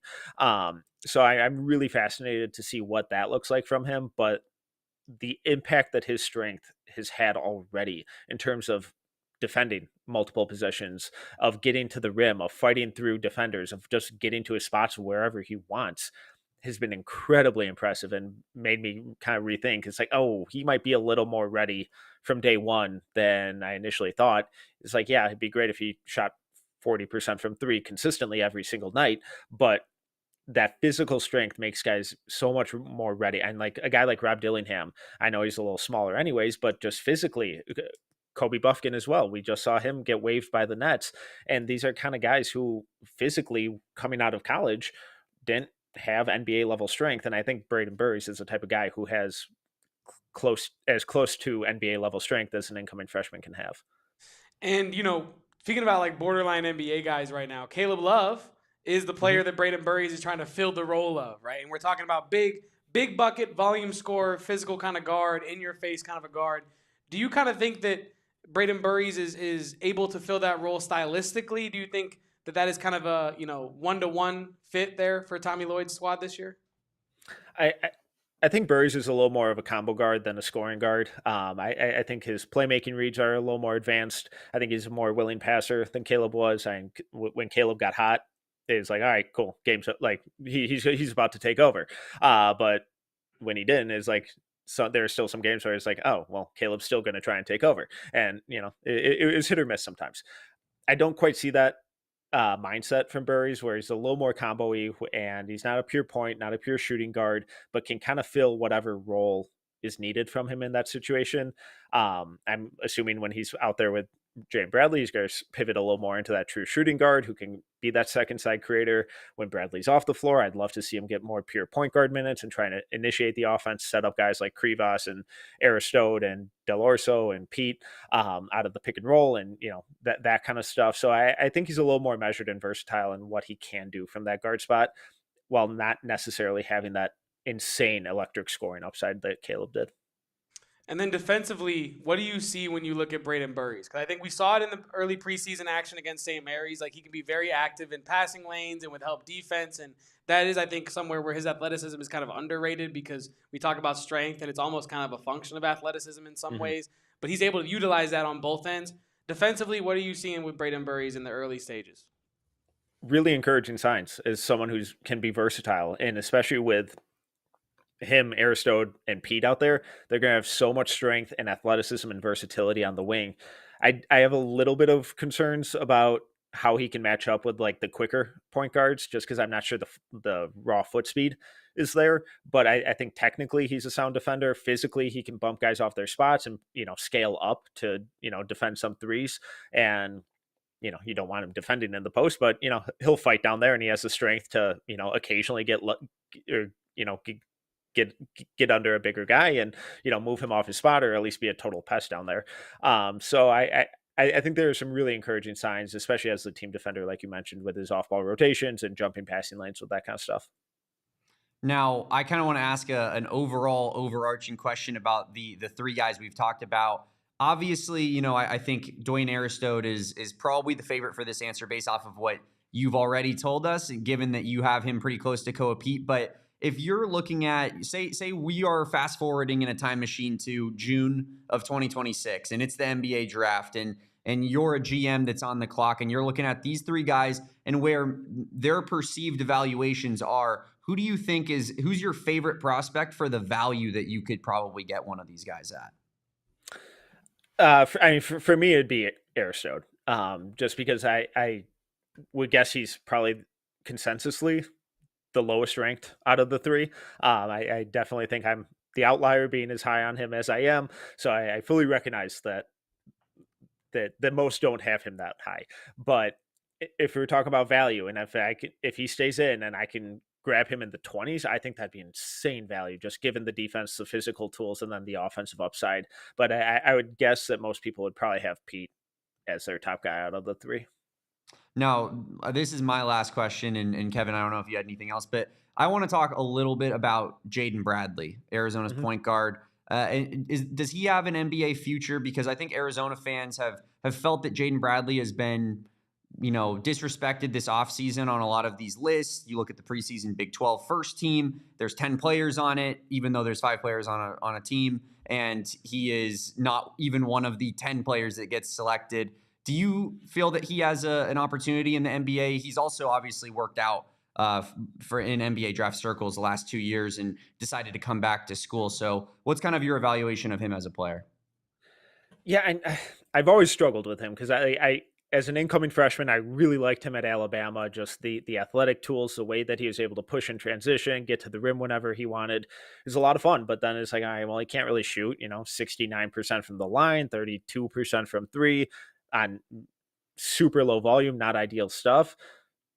So I'm really fascinated to see what that looks like from him. But the impact that his strength has had already in terms of defending multiple possessions, of getting to the rim, of fighting through defenders, of just getting to his spots wherever he wants, has been incredibly impressive and made me kind of rethink. It's like, oh, he might be a little more ready from day one than I initially thought. It's like, yeah, it'd be great if he shot 40% from three consistently every single night, but that physical strength makes guys so much more ready. And like a guy like Rob Dillingham, I know he's a little smaller anyways, but just physically, Kobe Buffkin as well. We just saw him get waived by the Nets. And these are kind of guys who physically coming out of college didn't have NBA level strength. And I think Brayden Burries is the type of guy who has close to NBA level strength as an incoming freshman can have. And, speaking about like borderline NBA guys right now, Caleb Love is the player that Brayden Burries is trying to fill the role of, right? And we're talking about big bucket, volume scorer, physical kind of guard, in your face kind of a guard. Do you kind of think that Brayden Burries is able to fill that role stylistically? Do you think that is kind of a, 1-to-1 fit there for Tommy Lloyd's squad this year? I think Burries is a little more of a combo guard than a scoring guard. I think his playmaking reads are a little more advanced. I think he's a more willing passer than Caleb was. When Caleb got hot, it was like, all right, cool, game's like he's about to take over. But when he didn't, it's like, so there are still some games where it's like, oh well, Caleb's still going to try and take over, and it was hit or miss sometimes. I don't quite see that mindset from Burries, where he's a little more combo-y and he's not a pure point, not a pure shooting guard, but can kind of fill whatever role is needed from him in that situation. I'm assuming when he's out there with Jay Bradley, he's going to pivot a little more into that true shooting guard who can be that second side creator. When Bradley's off the floor, I'd love to see him get more pure point guard minutes and trying to initiate the offense, set up guys like Krivas and Aristode and Del Orso and Peat out of the pick and roll and, that kind of stuff. So I think he's a little more measured and versatile in what he can do from that guard spot, while not necessarily having that insane electric scoring upside that Caleb did. And then defensively, what do you see when you look at Brayden Burries? Because I think we saw it in the early preseason action against St. Mary's. Like, he can be very active in passing lanes and with help defense. And that is, I think, somewhere where his athleticism is kind of underrated, because we talk about strength and it's almost kind of a function of athleticism in some ways. But he's able to utilize that on both ends. Defensively, what are you seeing with Brayden Burries in the early stages? Really encouraging signs as someone who can be versatile, and especially with him, Aristode, and Pete out there, they're going to have so much strength and athleticism and versatility on the wing. I have a little bit of concerns about how he can match up with like the quicker point guards, just because I'm not sure the raw foot speed is there. But I think technically he's a sound defender. Physically, he can bump guys off their spots and scale up to defend some threes. And you don't want him defending in the post, but he'll fight down there, and he has the strength to occasionally get get under a bigger guy and move him off his spot, or at least be a total pest down there. So I think there are some really encouraging signs, especially as the team defender, like you mentioned, with his off-ball rotations and jumping passing lanes with that kind of stuff. Now, I kind of want to ask an overall overarching question about the three guys we've talked about. Obviously, I think Dwayne Aristode is probably the favorite for this answer based off of what you've already told us, given that you have him pretty close to Koa Peat. But if you're looking at, say we are fast forwarding in a time machine to June of 2026, and it's the NBA draft, and you're a GM that's on the clock, and you're looking at these three guys and where their perceived evaluations are, who do you think who's your favorite prospect for the value that you could probably get one of these guys at? For me, it'd be Aristode, just because I would guess he's probably consensusly the lowest ranked out of the three. I definitely think I'm the outlier being as high on him as I am. So I fully recognize that most don't have him that high. But if we're talking about value, and if he stays in and I can grab him in the 20s, I think that'd be insane value, just given the defense, the physical tools, and then the offensive upside. But I would guess that most people would probably have Pete as their top guy out of the three. Now, this is my last question, and Kevin, I don't know if you had anything else, but I want to talk a little bit about Jaden Bradley, Arizona's point guard. Does he have an NBA future? Because I think Arizona fans have felt that Jaden Bradley has been, disrespected this offseason on a lot of these lists. You look at the preseason Big 12 first team, there's 10 players on it, even though there's 5 players on a team, and he is not even one of the 10 players that gets selected. Do you feel that he has an opportunity in the NBA? He's also obviously worked out in NBA draft circles the last 2 years and decided to come back to school. So what's kind of your evaluation of him as a player? Yeah, and I've always struggled with him because I as an incoming freshman, I really liked him at Alabama. Just the athletic tools, the way that he was able to push in transition, get to the rim whenever he wanted, is a lot of fun. But then it's like, all right, well, he can't really shoot. 69% from the line, 32% from three, on super low volume, not ideal stuff.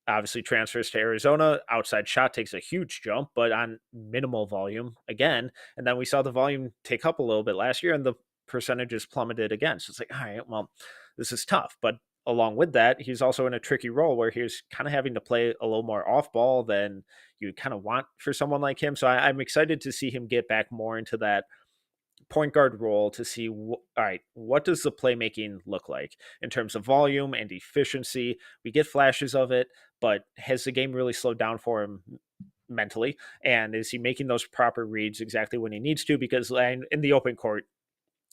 Obviously transfers to Arizona, outside shot takes a huge jump, but on minimal volume again. And then we saw the volume take up a little bit last year and the percentages plummeted again. So it's like, all right, well, this is tough. But along with that, he's also in a tricky role where he's kind of having to play a little more off ball than you kind of want for someone like him. So I'm excited to see him get back more into that point guard role to see, all right, what does the playmaking look like in terms of volume and efficiency? We get flashes of it, but has the game really slowed down for him mentally? And is he making those proper reads exactly when he needs to? Because in the open court,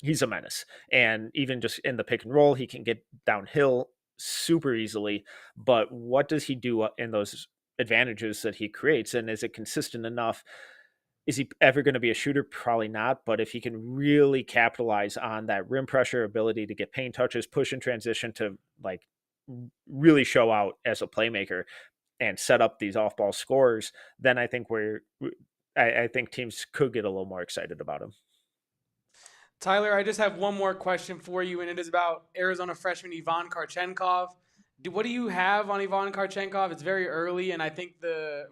he's a menace. And even just in the pick and roll, he can get downhill super easily. But what does he do in those advantages that he creates? And is it consistent enough? Is he ever going to be a shooter? Probably not. But if he can really capitalize on that rim pressure, ability to get paint touches, push in transition to like really show out as a playmaker and set up these off-ball scores, then I think I think teams could get a little more excited about him. Tyler, I just have one more question for you, and it is about Arizona freshman Ivan Kharchenkov. What do you have on Ivan Kharchenkov? It's very early, and I think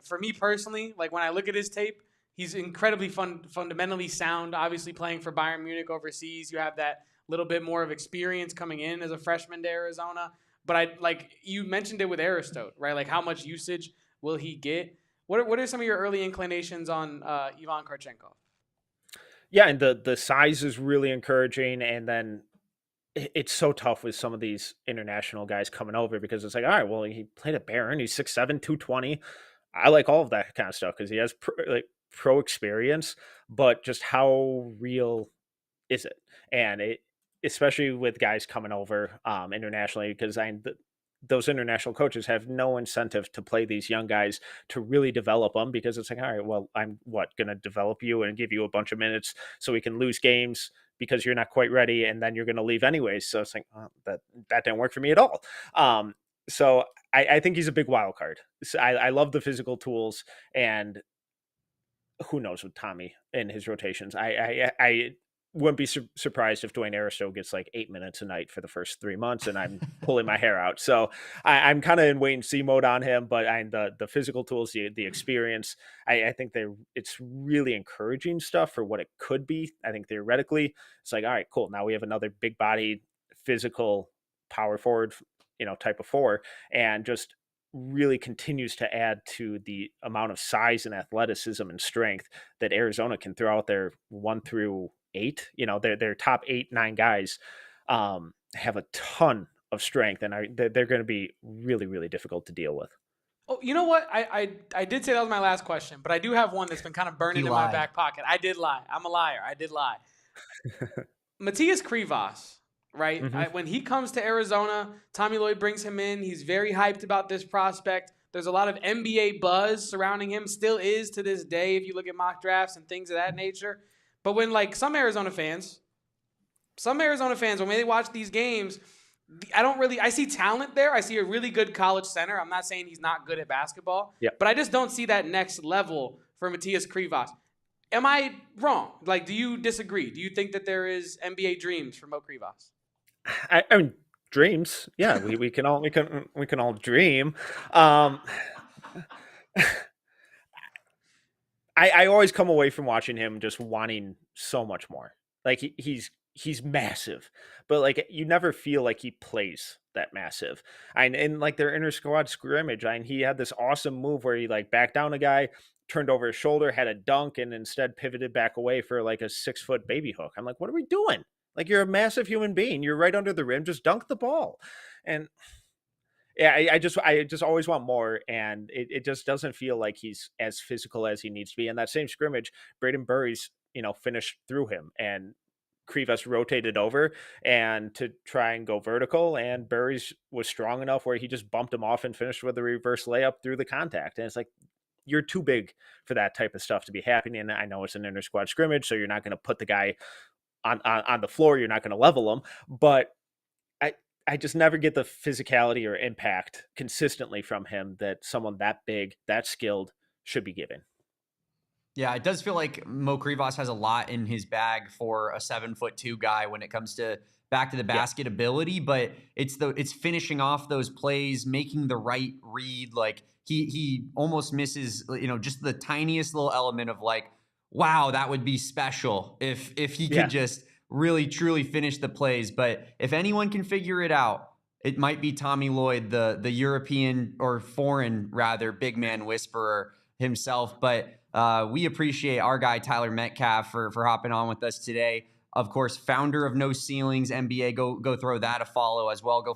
for me personally, like when I look at his tape, he's incredibly fundamentally sound. Obviously, playing for Bayern Munich overseas, you have that little bit more of experience coming in as a freshman to Arizona. But you mentioned it with Aristode, right? Like how much usage will he get? What are some of your early inclinations on Ivan Kharchenkov? Yeah, and the size is really encouraging, and then it's so tough with some of these international guys coming over because it's like, all right, well, he played at Barron, he's 6'7", 220. I like all of that kind of stuff because he has pro experience, but just how real is it? And especially with guys coming over internationally, because those international coaches have no incentive to play these young guys to really develop them because it's like, all right, well, I'm going to develop you and give you a bunch of minutes so we can lose games because you're not quite ready and then you're going to leave anyways. So it's like, oh, that didn't work for me at all. So I think he's a big wild card. So I love the physical tools, and who knows with Tommy and his rotations. I wouldn't be surprised if Dwayne Aristode gets like 8 minutes a night for the first 3 months and I'm pulling my hair out. So I'm kind of in wait and see mode on him, but the physical tools, the experience, I think it's really encouraging stuff for what it could be. I think theoretically it's like, all right, cool. Now we have another big body, physical power forward, type of four, and just really continues to add to the amount of size and athleticism and strength that Arizona can throw out there 1 through 8. Their top 8, 9 guys have a ton of strength, and they're going to be really, really difficult to deal with. Oh, you know what? I did say that was my last question, but I do have one that's been kind of burning in my back pocket. I did lie. I'm a liar. I did lie. Matthias Krivas, right? Mm-hmm. When he comes to Arizona, Tommy Lloyd brings him in. He's very hyped about this prospect. There's a lot of NBA buzz surrounding him, still is to this day if you look at mock drafts and things of that nature. But when some Arizona fans, when they watch these games, I see talent there. I see a really good college center. I'm not saying he's not good at basketball, Yep. but I just don't see that next level for Matthias Krivas. Am I wrong? Like, do you disagree? Do you think that there is NBA dreams for Mo Krivas? I mean, dreams. Yeah, we can all dream. I always come away from watching him just wanting so much more. Like he's massive, but like you never feel like he plays that massive. And like their inter squad scrimmage, he had this awesome move where he like backed down a guy, turned over his shoulder, had a dunk, and instead pivoted back away for like a 6-foot baby hook. I'm like, what are we doing? Like, you're a massive human being. You're right under the rim. Just dunk the ball. And yeah, I just always want more, and it just doesn't feel like he's as physical as he needs to be. In that same scrimmage, Brayden Burries, finished through him, and Krivas rotated over and to try and go vertical, and Burries was strong enough where he just bumped him off and finished with a reverse layup through the contact. And it's like, you're too big for that type of stuff to be happening. And I know it's an inter squad scrimmage, so you're not going to put the guy on the floor. You're not going to level him, but I just never get the physicality or impact consistently from him that someone that big, that skilled should be given. Yeah, it does feel like Mo Krivas has a lot in his bag for a 7'2" guy when it comes to back to the basket ability, but it's finishing off those plays, making the right read. Like he almost misses, just the tiniest little element of like, wow, that would be special if he could just really truly finish the plays. But if anyone can figure it out, it might be Tommy Lloyd, the European or foreign rather big man whisperer himself. But we appreciate our guy Tyler Metcalf for hopping on with us today. Of course, founder of No Ceilings NBA. Go throw that a follow as well. Go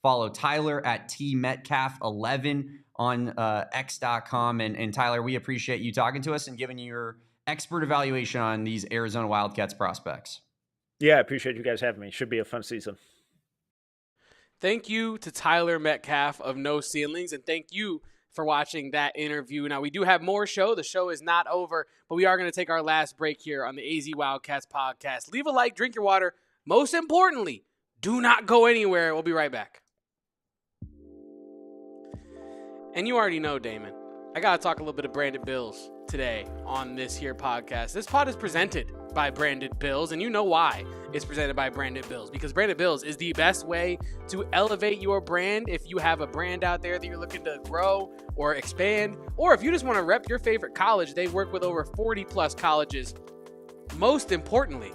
follow Tyler at tmetcalf11 on x.com. And Tyler, we appreciate you talking to us and giving your expert evaluation on these Arizona Wildcats prospects. Yeah, I appreciate you guys having me. Should be a fun season. Thank you to Tyler Metcalf of No Ceilings, and thank you for watching that interview. Now, we do have more show. The show is not over, but we are going to take our last break here on the AZ Wildcats podcast. Leave a like, drink your water. Most importantly, do not go anywhere. We'll be right back. And you already know, Damon, I got to talk a little bit of Branded Bills today on this here podcast. This pod is presented by Branded Bills, and you know why it's presented by Branded Bills, because Branded Bills is the best way to elevate your brand. If you have a brand out there that you're looking to grow or expand, or if you just want to rep your favorite college, they work with over 40 plus colleges. Most importantly,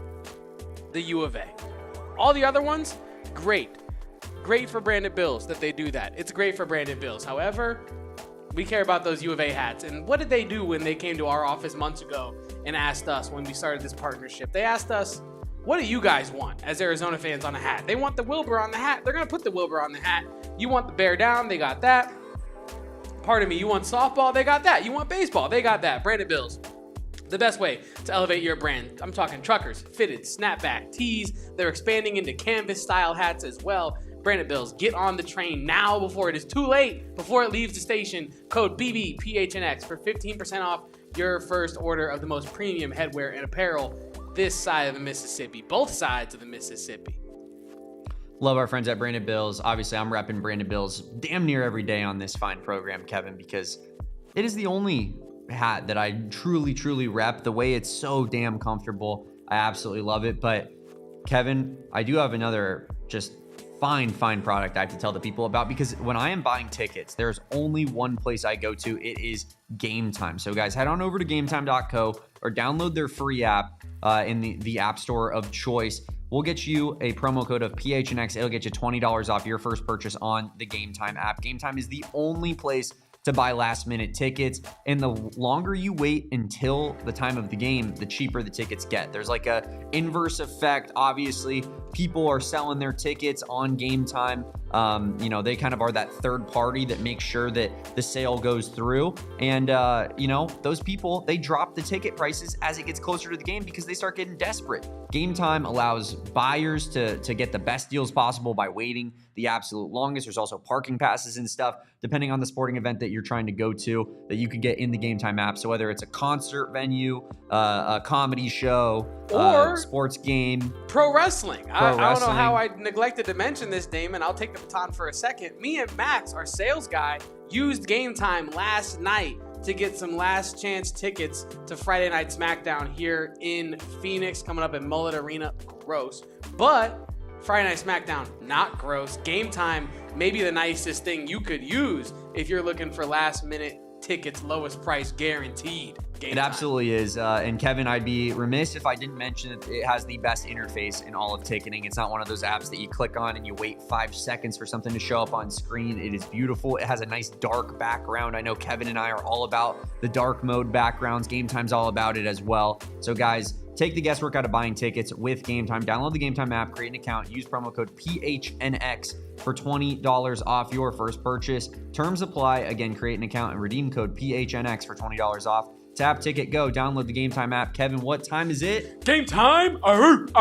the U of A. All the other ones, great for Branded Bills that they do that. It's great for Branded Bills. However, we care about those U of A hats. And what did they do when they came to our office months ago and asked us when we started this partnership? They asked us, what do you guys want as Arizona fans on a hat? They want the Wilbur on the hat. They're going to put the Wilbur on the hat. You want the bear down? They got that. Pardon me. You want softball? They got that. You want baseball? They got that. Branded Bills. The best way to elevate your brand. I'm talking truckers, fitted, snapback, tees. They're expanding into canvas style hats as well. Branded Bills, get on the train now before it is too late, before it leaves the station. Code BBPHNX for 15% off your first order of the most premium headwear and apparel this side of the Mississippi, both sides of the Mississippi. Love our friends at Branded Bills. Obviously, I'm repping Branded Bills damn near every day on this fine program, Kevin, because it is the only hat that I truly rep. The way it's so damn comfortable, I absolutely love it. But Kevin, I do have another just fine product I have to tell the people about, because when I am buying tickets, there's only one place I go to. It is Game Time. So guys, head on over to gametime.co or download their free app in the app store of choice. We'll get you a promo code of PHNX. It'll get you $20 off your first purchase on the Game Time app. Game Time is the only place to buy last minute tickets, and the longer you wait until the time of the game, the cheaper the tickets get. There's like a inverse effect. Obviously, people are selling their tickets on Game Time They kind of are that third party that makes sure that the sale goes through. And, those people, they drop the ticket prices as it gets closer to the game because they start getting desperate. Game Time allows buyers to get the best deals possible by waiting the absolute longest. There's also parking passes and stuff, depending on the sporting event that you're trying to go to, that you could get in the Game Time app. So whether it's a concert venue, a comedy show, or sports game, pro wrestling. I don't know how I neglected to mention this, Damon. I'll take the baton for a second. Me and Max, our sales guy, used Game Time last night to get some last chance tickets to Friday Night SmackDown here in Phoenix, coming up at Mullet Arena. Gross. But Friday Night SmackDown, not gross. Game Time, maybe the nicest thing you could use if you're looking for last minute tickets, lowest price guaranteed. Game It Time. absolutely is. And Kevin, I'd be remiss if I didn't mention that it has the best interface in all of ticketing. It's not one of those apps that you click on and you wait 5 seconds for something to show up on screen. It is beautiful. It has a nice dark background. I know Kevin and I are all about the dark mode backgrounds. Game Time's all about it as well. So guys, take the guesswork out of buying tickets with Game Time. Download the Game Time app, create an account, use promo code PHNX for $20 off your first purchase. Terms apply. Again, create an account and redeem code PHNX for $20 off. Tap, ticket, go. Download the Game Time app. Kevin, what time is it? Game Time. Love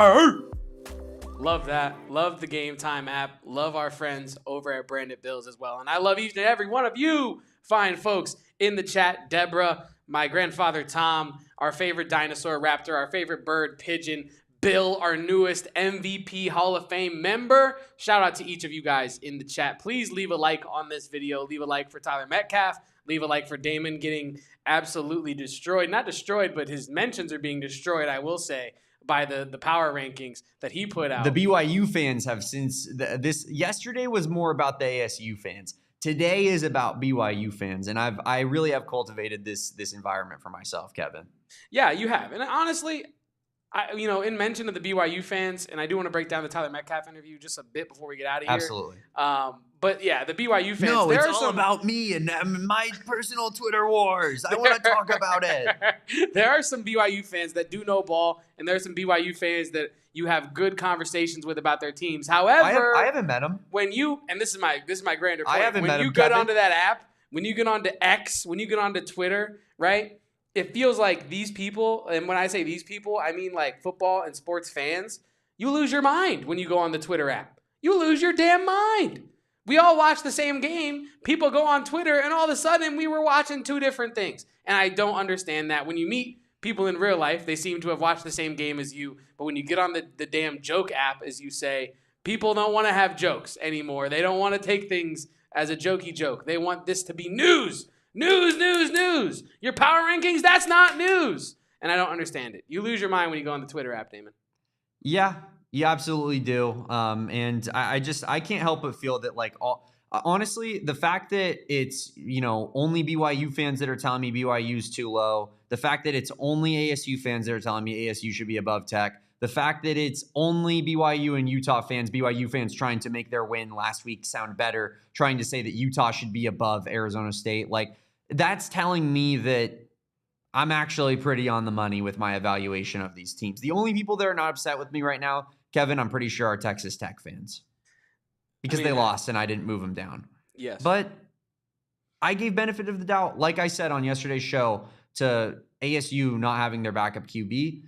that. Love the Game Time app. Love our friends over at Branded Bills as well. And I love each and every one of you fine folks in the chat. Deborah, my grandfather Tom, our favorite dinosaur raptor, our favorite bird pigeon, Bill, our newest MVP Hall of Fame member. Shout out to each of you guys in the chat. Please leave a like on this video. Leave a like for Tyler Metcalf. Leave a like for Damon getting absolutely destroyed. Not destroyed, but his mentions are being destroyed, I will say, by the power rankings that he put out. The BYU fans have since this yesterday was more about the ASU fans. Today is about BYU fans, and I really have cultivated this environment for myself, Kevin. Yeah, you have. And honestly, in mention of the BYU fans, and I do want to break down the Tyler Metcalf interview just a bit before we get out of here. Absolutely. But yeah, the BYU fans. No, it's all about me and my personal Twitter wars. I want to talk about it. There are some BYU fans that do know ball, and there are some BYU fans that you have good conversations with about their teams. However, I haven't met them. When you, and this is my grander point. I haven't met when you him, get Kevin. onto that app, when you get onto X, when you get onto Twitter, right? It feels like these people, and when I say these people, I mean like football and sports fans, you lose your mind when you go on the Twitter app. You lose your damn mind. We all watch the same game. People go on Twitter, and all of a sudden we were watching two different things. And I don't understand that. When you meet people in real life, they seem to have watched the same game as you. But when you get on the damn joke app, as you say, people don't want to have jokes anymore. They don't want to take things as a jokey joke. They want this to be news. News. Your power rankings, that's not news. And I don't understand it. You lose your mind when you go on the Twitter app, Damon. Yeah, you absolutely do. And I can't help but feel that honestly, the fact that it's, only BYU fans that are telling me BYU's too low, the fact that it's only ASU fans that are telling me ASU should be above Tech, the fact that it's only BYU and BYU fans trying to make their win last week sound better, trying to say that Utah should be above Arizona State, that's telling me that I'm actually pretty on the money with my evaluation of these teams. The only people that are not upset with me right now, Kevin, I'm pretty sure are Texas Tech fans. Because they lost and I didn't move them down. Yes. But I gave benefit of the doubt, like I said on yesterday's show, to ASU not having their backup QB.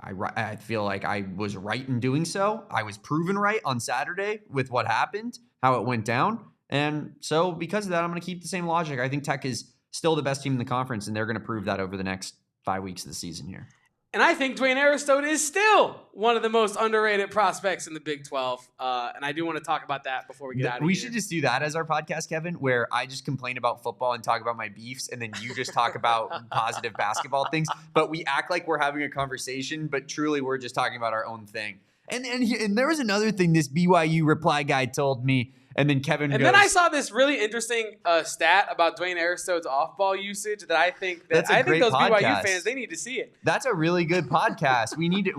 I feel like I was right in doing so. I was proven right on Saturday with what happened, how it went down. And so because of that, I'm going to keep the same logic. I think Tech is still the best team in the conference, and they're going to prove that over the next 5 weeks of the season here. And I think Dwayne Aristode is still one of the most underrated prospects in the Big 12. And I do want to talk about that before we get out of here. We should just do that as our podcast, Kevin, where I just complain about football and talk about my beefs, and then you just talk about positive basketball things. But we act like we're having a conversation, but truly we're just talking about our own thing. And there was another thing this BYU reply guy told me. And then Kevin And goes, then I saw this really interesting stat about Dwayne Aristode's off-ball usage that I think those podcast. BYU fans, they need to see it. That's a really good podcast.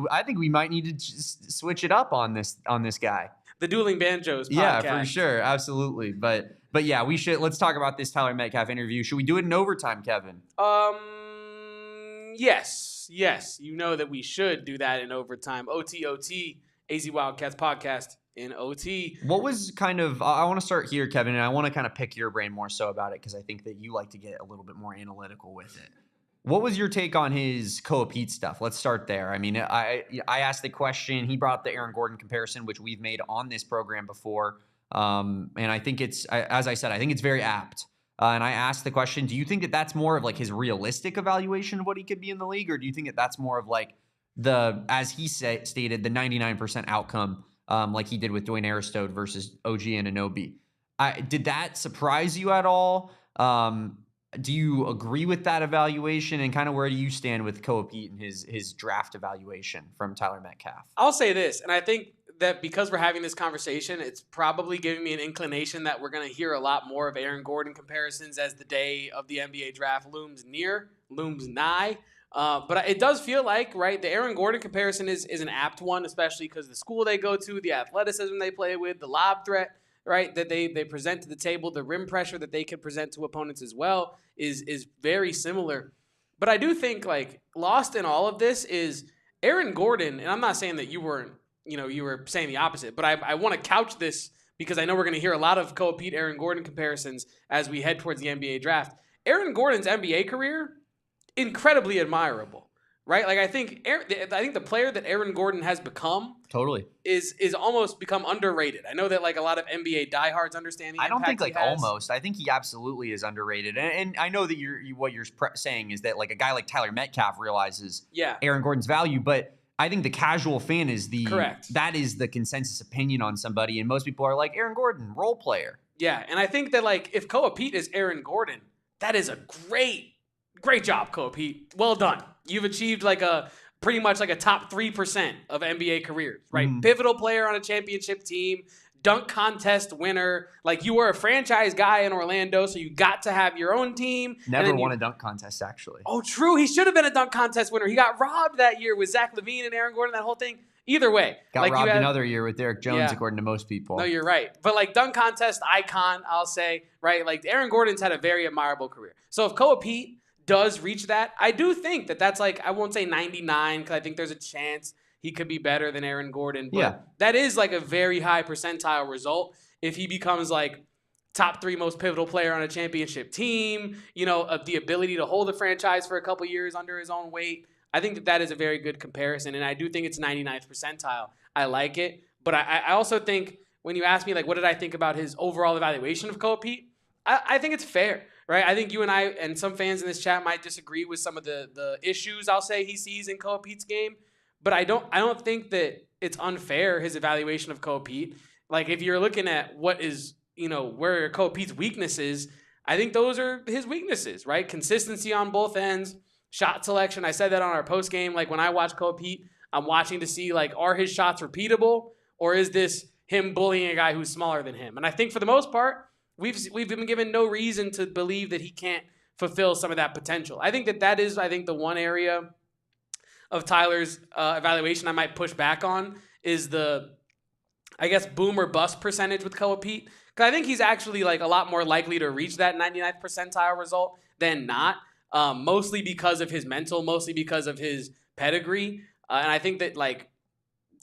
I think we might need to just switch it up on this guy. The Dueling Banjos podcast. Yeah, for sure. Absolutely. But yeah, we should. Let's talk about this Tyler Metcalf interview. Should we do it in overtime, Kevin? Yes. You know that we should do that in overtime. OT, AZ Wildcats podcast in OT. What was kind of, I want to start here, Kevin, and I want to kind of pick your brain more so about it because I think that you like to get a little bit more analytical with it. What was your take on his Koa Peat stuff? Let's start there. I mean, I asked the question. He brought up the Aaron Gordon comparison, which we've made on this program before. And I think as I said, I think it's very apt. And I asked the question, do you think that that's more of like his realistic evaluation of what he could be in the league? Or do you think that that's more of like as he stated, the 99% outcome, like he did with Dwayne Aristode versus OG Anunoby? Did that surprise you at all? Do you agree with that evaluation, and kind of where do you stand with Koa Peat and his draft evaluation from Tyler Metcalf? I'll say this, and I think that because we're having this conversation, it's probably giving me an inclination that we're going to hear a lot more of Aaron Gordon comparisons as the day of the NBA draft looms nigh. But it does feel like, right, the Aaron Gordon comparison is an apt one, especially because the school they go to, the athleticism they play with, the lob threat, right, that they present to the table, the rim pressure that they can present to opponents as well is very similar. But I do think, like, lost in all of this is Aaron Gordon, and I'm not saying that you were saying the opposite, but I want to couch this because I know we're going to hear a lot of Koa Peat, Aaron Gordon comparisons as we head towards the NBA draft. Aaron Gordon's NBA career, incredibly admirable. Right, like I think the player that Aaron Gordon has become totally is almost become underrated. I know that like a lot of NBA diehards understand the I don't impact think like he has. almost. I think he absolutely is underrated, and I know that what you're saying is that like a guy like Tyler Metcalf realizes Aaron Gordon's value, but I think the casual fan is correct. That is the consensus opinion on somebody, and most people are like Aaron Gordon, role player. Yeah, and I think that like if Koa Peat is Aaron Gordon, that is a great job, Koa Peat. Well done. You've achieved like pretty much like a top 3% of NBA careers, right? Mm-hmm. Pivotal player on a championship team, dunk contest winner. Like you were a franchise guy in Orlando, so you got to have your own team. Never won a dunk contest, actually. Oh, true. He should have been a dunk contest winner. He got robbed that year with Zach LaVine and Aaron Gordon, that whole thing. Either way. Got like robbed another year with Derek Jones, according to most people. No, you're right. But like dunk contest icon, I'll say, right? Like Aaron Gordon's had a very admirable career. So if Koa Peat does reach that, I do think that's like, I won't say 99 because I think there's a chance he could be better than Aaron Gordon. But that is like a very high percentile result if he becomes like top 3 most pivotal player on a championship team, of the ability to hold a franchise for a couple years under his own weight. I think that is a very good comparison, and I do think it's 99th percentile. I like it, but I also think when you ask me, like, what did I think about his overall evaluation of Koa Peat, I think it's fair. Right, I think you and I and some fans in this chat might disagree with some of the issues I'll say he sees in Koa Peat's game, but I don't think that it's unfair his evaluation of Koa Peat. Like if you're looking at what is where Koa Peat's weaknesses, I think those are his weaknesses. Right, consistency on both ends, shot selection. I said that on our post game. Like when I watch Koa Peat, I'm watching to see like are his shots repeatable or is this him bullying a guy who's smaller than him? And I think for the most part, We've been given no reason to believe that he can't fulfill some of that potential. I think that is the one area of Tyler's evaluation I might push back on is the, I guess, boom or bust percentage with Koa Peat. Because I think he's actually like a lot more likely to reach that 99th percentile result than not, mostly because of his mental, mostly because of his pedigree. And I think that like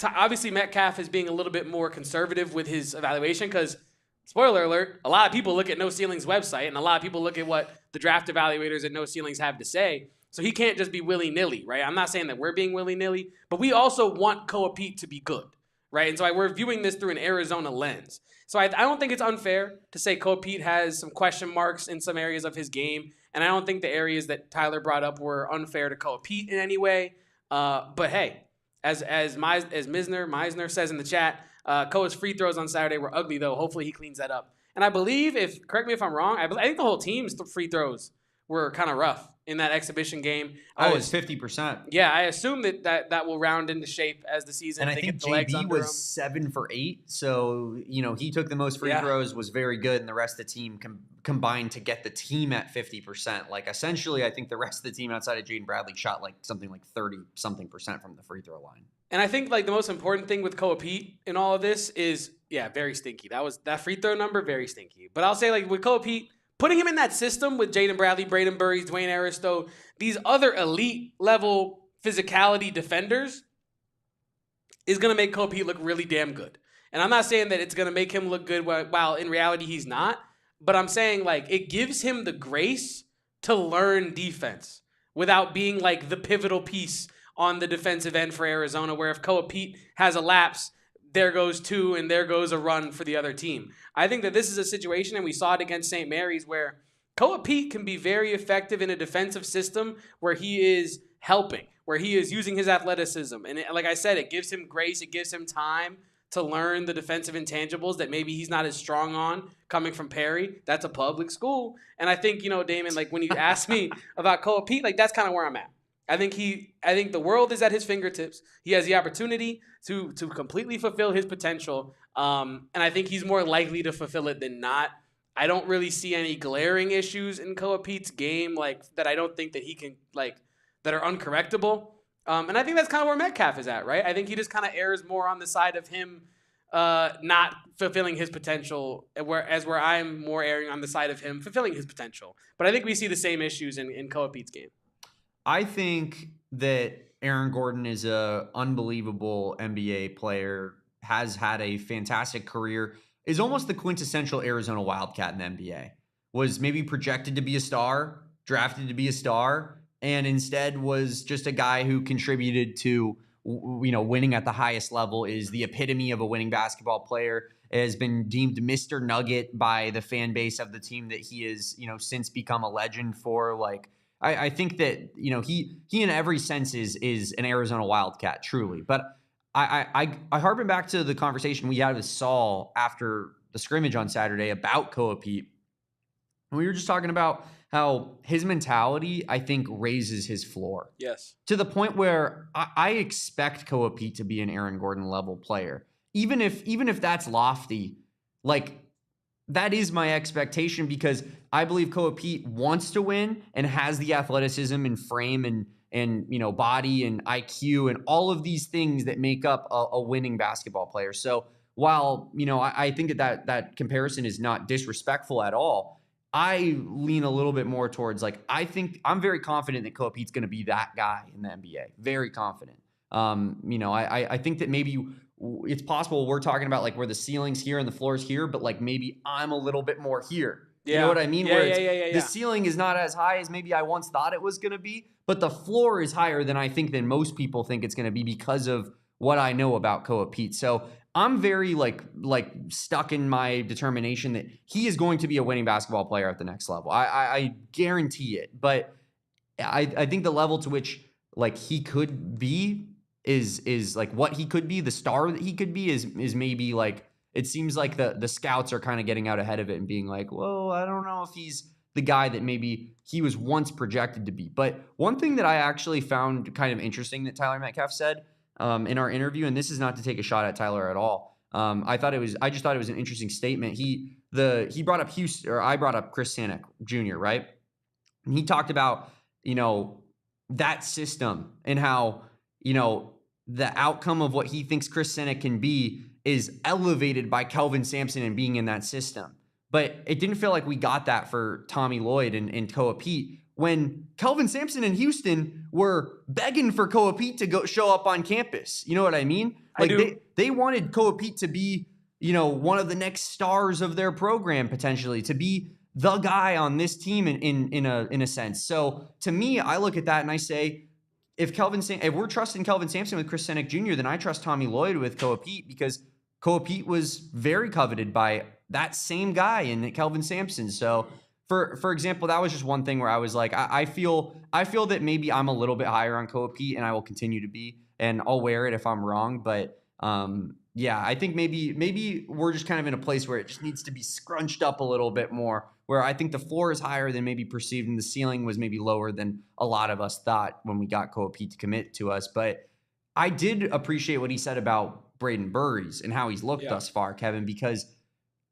obviously Metcalf is being a little bit more conservative with his evaluation because spoiler alert, a lot of people look at No Ceiling's website and a lot of people look at what the draft evaluators at No Ceilings have to say. So he can't just be willy-nilly, right? I'm not saying that we're being willy-nilly, but we also want Koa Peat to be good, right? And so we're viewing this through an Arizona lens. So I don't think it's unfair to say Koa Peat has some question marks in some areas of his game, and I don't think the areas that Tyler brought up were unfair to Koa Peat in any way. But hey, as Meisner says in the chat, Koa's free throws on Saturday were ugly, though. Hopefully he cleans that up. And I believe, correct me if I'm wrong, I think the whole team's free throws were kind of rough in that exhibition game. It's 50%. Yeah, I assume that will round into shape as the season. And I think JB was 7 for 8. So, he took the most free throws, was very good, and the rest of the team combined to get the team at 50%. Like, essentially, I think the rest of the team outside of Jaden Bradley shot like something like 30-something% from the free throw line. And I think like the most important thing with Koa Peat in all of this is, very stinky. That free throw number, very stinky. But I'll say like with Koa Peat, putting him in that system with Jaden Bradley, Brayden Burries, Dwayne Aristode, these other elite level physicality defenders is going to make Koa Peat look really damn good. And I'm not saying that it's going to make him look good while in reality he's not. But I'm saying, like, it gives him the grace to learn defense without being, like, the pivotal piece on the defensive end for Arizona, where if Koa Peat has a lapse, there goes 2 and there goes a run for the other team. I think that this is a situation, and we saw it against St. Mary's, where Koa Peat can be very effective in a defensive system where he is helping, where he is using his athleticism. And like I said, it gives him grace, it gives him time to learn the defensive intangibles that maybe he's not as strong on coming from Perry. That's a public school. And I think, Damon, like when you ask me about Koa Peat, like that's kind of where I'm at. I think the world is at his fingertips. He has the opportunity to completely fulfill his potential. And I think he's more likely to fulfill it than not. I don't really see any glaring issues in Koa Peat's game, like that I don't think that he can, like, that are uncorrectable. And I think that's kind of where Metcalf is at, right? I think he just kind of errs more on the side of him not fulfilling his potential, where I'm more erring on the side of him fulfilling his potential. But I think we see the same issues in Koa Peat's game. I think that Aaron Gordon is a unbelievable NBA player, has had a fantastic career, is almost the quintessential Arizona Wildcat in the NBA. Was maybe projected to be a star, drafted to be a star, and instead was just a guy who contributed to, winning at the highest level, is the epitome of a winning basketball player, has been deemed Mr. Nugget by the fan base of the team that he is, since become a legend for. Like, I think that, he in every sense is an Arizona Wildcat, truly. But I harken back to the conversation we had with Saul after the scrimmage on Saturday about Koa Peat. And we were just talking about how his mentality, I think, raises his floor. Yes. To the point where I expect Koa Peat to be an Aaron Gordon level player. Even if that's lofty, like, that is my expectation, because I believe Koa Peat wants to win and has the athleticism and frame and body and IQ and all of these things that make up a winning basketball player. So while, I think that comparison is not disrespectful at all, I lean a little bit more towards, like, I think I'm very confident that Koa Peat's going to be that guy in the NBA. Very confident. I think that maybe it's possible we're talking about, like, where the ceiling's here and the floor's here, but, like, maybe I'm a little bit more here. Yeah. You know what I mean? Yeah. The ceiling is not as high as maybe I once thought it was going to be, but the floor is higher than most people think it's going to be because of what I know about Koa Peat. So I'm very like stuck in my determination that he is going to be a winning basketball player at the next level. I guarantee it. But I think the level to which, like, he could be is like what he could be, the star that he could be is maybe, like, it seems like the scouts are kind of getting out ahead of it and being like, whoa, I don't know if he's the guy that maybe he was once projected to be. But one thing that I actually found kind of interesting that Tyler Metcalf said in our interview, and this is not to take a shot at Tyler at all. I just thought it was an interesting statement. He brought up Houston, or I brought up Chris Sanek Jr., right? And he talked about, that system and how, the outcome of what he thinks Chris Sanek can be is elevated by Kelvin Sampson and being in that system. But it didn't feel like we got that for Tommy Lloyd and Koa Peat, when Kelvin Sampson and Houston were begging for Koa Peat to go show up on campus. You know what I mean? Like, they wanted Koa Peat to be, one of the next stars of their program, potentially, to be the guy on this team in a sense. So to me, I look at that and I say, if we're trusting Kelvin Sampson with Chris Sanek Jr., then I trust Tommy Lloyd with Koa Peat, because Koa Peat was very coveted by that same guy in Kelvin Sampson. So for example, that was just one thing where I was like, I feel that maybe I'm a little bit higher on Koa Peat, and I will continue to be, and I'll wear it if I'm wrong. But I think maybe we're just kind of in a place where it just needs to be scrunched up a little bit more, where I think the floor is higher than maybe perceived, and the ceiling was maybe lower than a lot of us thought when we got Koa Peat to commit to us. But I did appreciate what he said about Brayden Burries and how he's looked thus far, Kevin, because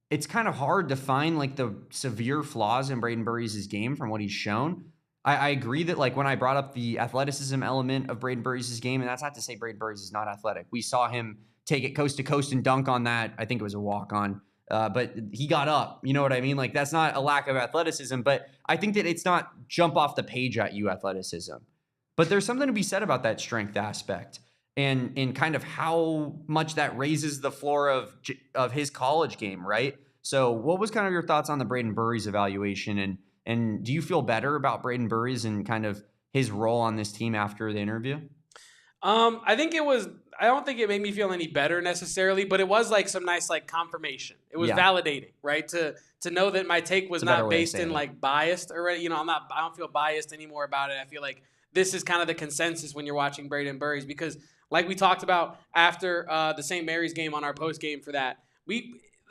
it's kind of hard to find, like, the severe flaws in Brayden Burries' game from what he's shown. I agree that, like, when I brought up the athleticism element of Brayden Burries' game, and that's not to say Brayden Burries is not athletic. We saw him take it coast to coast and dunk on that. I think it was a walk-on. But he got up. You know what I mean? Like, that's not a lack of athleticism, but I think that it's not jump off the page at you athleticism. But there's something to be said about that strength aspect. and kind of how much that raises the floor of his college game, right? So what was kind of your thoughts on the Brayden Burries evaluation, and do you feel better about Brayden Burries and kind of his role on this team after the interview? I don't think it made me feel any better necessarily, but it was like some nice like confirmation. It was validating, right? To know that my take was not based in like biased already. You know, I don't feel biased anymore about it. I feel like this is kind of the consensus when you're watching Brayden Burries, because like we talked about after the St. Mary's game on our post game for that,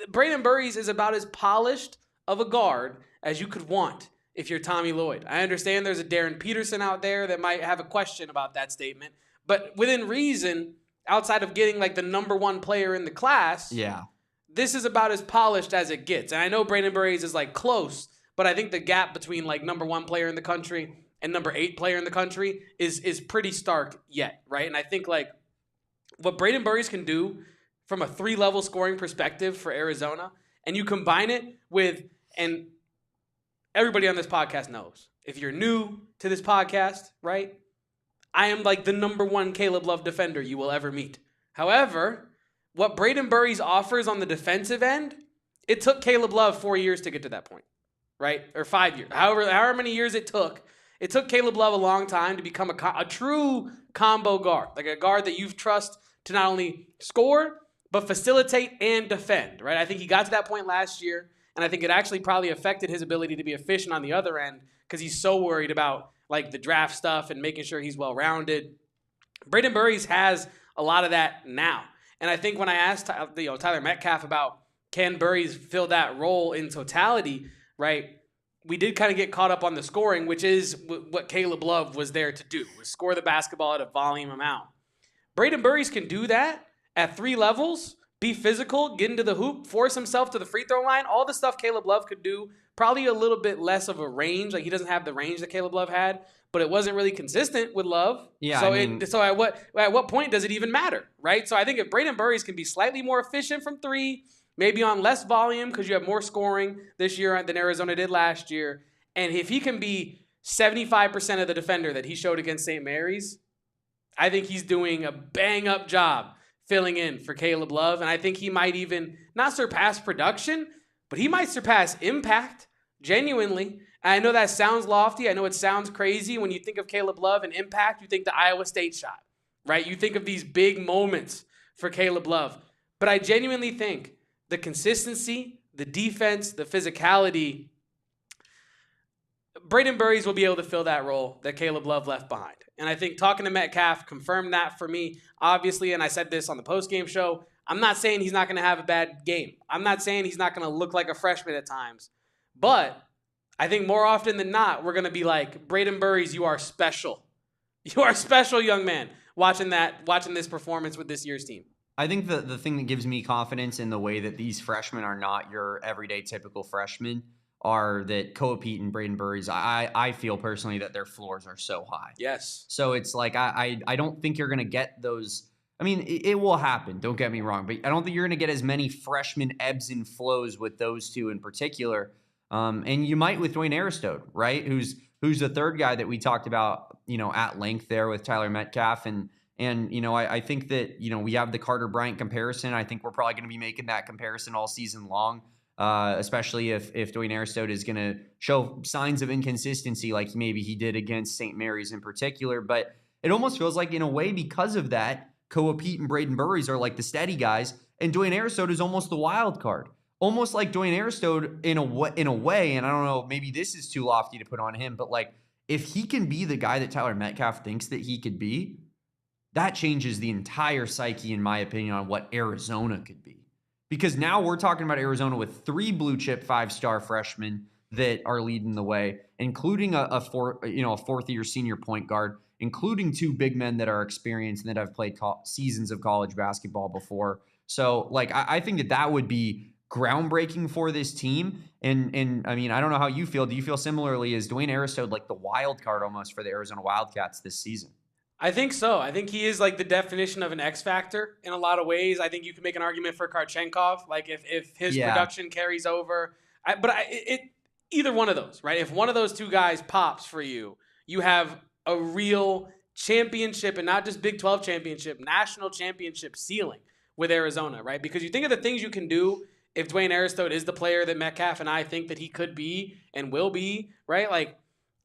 Brayden Burries is about as polished of a guard as you could want if you're Tommy Lloyd. I understand there's a Darren Peterson out there that might have a question about that statement, but within reason, outside of getting like the number one player in the class, this is about as polished as it gets. And I know Brayden Burries is like close, but I think the gap between like number one player in the country and number 8 player in the country is pretty stark yet, right? And I think like what Brayden Burries can do from a 3-level scoring perspective for Arizona, and you combine it with, and everybody on this podcast knows, if you're new to this podcast, right? I am like the number 1 Caleb Love defender you will ever meet. However, what Brayden Burries offers on the defensive end, it took Caleb Love 4 years to get to that point, right? Or 5 years. However many years it took Caleb Love a long time to become a true combo guard, like a guard that you trust to not only score, but facilitate and defend, right? I think he got to that point last year, and I think it actually probably affected his ability to be efficient on the other end because he's so worried about like the draft stuff and making sure he's well-rounded. Brayden Burries has a lot of that now. And I think when I asked Tyler Metcalf about can Burries fill that role in totality, right, we did kind of get caught up on the scoring, which is what Caleb Love was there to do, was score the basketball at a volume amount. Brayden Burries can do that at 3 levels, be physical, get into the hoop, force himself to the free throw line, all the stuff Caleb Love could do. Probably a little bit less of a range. Like, he doesn't have the range that Caleb Love had, but it wasn't really consistent with Love. Yeah. So at what point does it even matter, right? So I think if Brayden Burries can be slightly more efficient from 3, maybe on less volume because you have more scoring this year than Arizona did last year, and if he can be 75% of the defender that he showed against St. Mary's, I think he's doing a bang-up job filling in for Caleb Love, and I think he might even not surpass production, but he might surpass impact, genuinely. I know that sounds lofty. I know it sounds crazy. When you think of Caleb Love and impact, you think the Iowa State shot, right? You think of these big moments for Caleb Love. But I genuinely think the consistency, the defense, the physicality, Brayden Burries will be able to fill that role that Caleb Love left behind. And I think talking to Metcalf confirmed that for me, obviously, and I said this on the postgame show, I'm not saying he's not going to have a bad game. I'm not saying he's not going to look like a freshman at times. But I think more often than not, we're going to be like, Brayden Burries, you are special. You are special, young man, watching this performance with this year's team. I think the thing that gives me confidence in the way that these freshmen are not your everyday typical freshmen are that Koa Peat and Brayden Burries, I feel personally that their floors are so high. Yes. So it's like I don't think you're going to get those. I mean, it will happen. Don't get me wrong. But I don't think you're going to get as many freshman ebbs and flows with those two in particular. And you might with Dwayne Aristode, right? Who's the third guy that we talked about, at length there with Tyler Metcalf. And I think that, we have the Carter Bryant comparison. I think we're probably going to be making that comparison all season long. Especially if Dwayne Aristode is going to show signs of inconsistency like maybe he did against St. Mary's in particular. But it almost feels like in a way because of that, Koa Peat and Brayden Burries are like the steady guys, and Dwayne Aristode is almost the wild card. Almost like Dwayne Aristode in a way, and I don't know, maybe this is too lofty to put on him, but like if he can be the guy that Tyler Metcalf thinks that he could be, that changes the entire psyche, in my opinion, on what Arizona could be. Because now we're talking about Arizona with 3 blue chip 5-star freshmen that are leading the way, including a fourth-year senior point guard, including 2 big men that are experienced and that have played seasons of college basketball before. So, like, I think that would be groundbreaking for this team. And I mean, I don't know how you feel. Do you feel similarly? Is Dwayne Aristode like the wild card almost for the Arizona Wildcats this season? I think so. I think he is like the definition of an X factor in a lot of ways. I think you can make an argument for Kharchenkov, like if his production carries over. Either one of those, right? If one of those 2 guys pops for you, you have a real championship, and not just Big 12 championship, national championship ceiling with Arizona, right? Because you think of the things you can do if Dwayne Aristode is the player that Metcalf and I think that he could be and will be, right? Like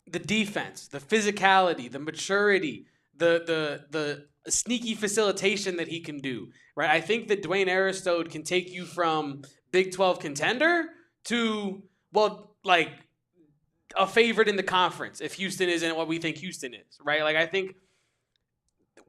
the defense, the physicality, the maturity, the sneaky facilitation that he can do, right? I think that Dwayne Aristode can take you from Big 12 contender to, well, like a favorite in the conference if Houston isn't what we think Houston is, right? Like I think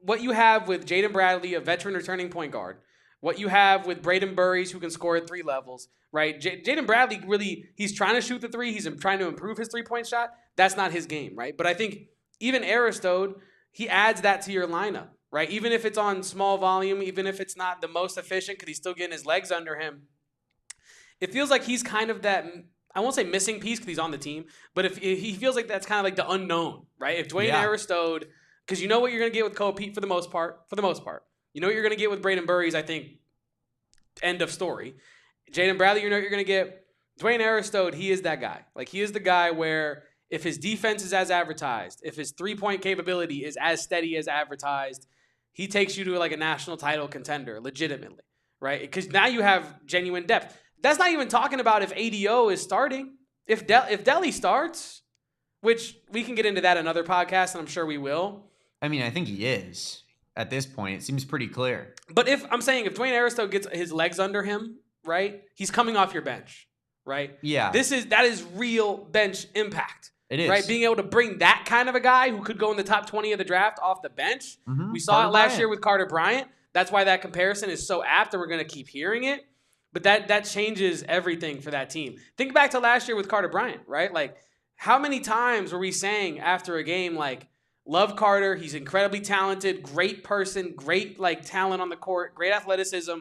what you have with Jaden Bradley, a veteran returning point guard, what you have with Brayden Burries, who can score at 3 levels, right? Jaden Bradley really, he's trying to shoot the 3. He's trying to improve his 3-point shot. That's not his game, right? But I think even Aristode, he adds that to your lineup, right? Even if it's on small volume, even if it's not the most efficient because he's still getting his legs under him, it feels like he's kind of that, I won't say missing piece because he's on the team, but if he feels like that's kind of like the unknown, right? If Dwayne Aristode, because you know what you're going to get with Koa Peat for the most part. You know what you're going to get with Brayden Burries, I think, end of story. Jaden Bradley, you know what you're going to get. Dwayne Aristode, he is that guy. Like, he is the guy where if his defense is as advertised, if his 3-point capability is as steady as advertised, he takes you to like a national title contender, legitimately, right? Because now you have genuine depth. That's not even talking about if ADO is starting. If Delhi starts, which we can get into that in another podcast, and I'm sure we will. I mean, I think he is. At this point, it seems pretty clear. But if Dwayne Aristode gets his legs under him, right, he's coming off your bench, right? Yeah. That is real bench impact. It is. Right? Being able to bring that kind of a guy who could go in the top 20 of the draft off the bench. Mm-hmm. We saw it last year with Carter Bryant. That's why that comparison is so apt, and we're going to keep hearing it. But that changes everything for that team. Think back to last year with Carter Bryant, right? Like, how many times were we saying after a game, like, love Carter, he's incredibly talented, great person, great like talent on the court, great athleticism.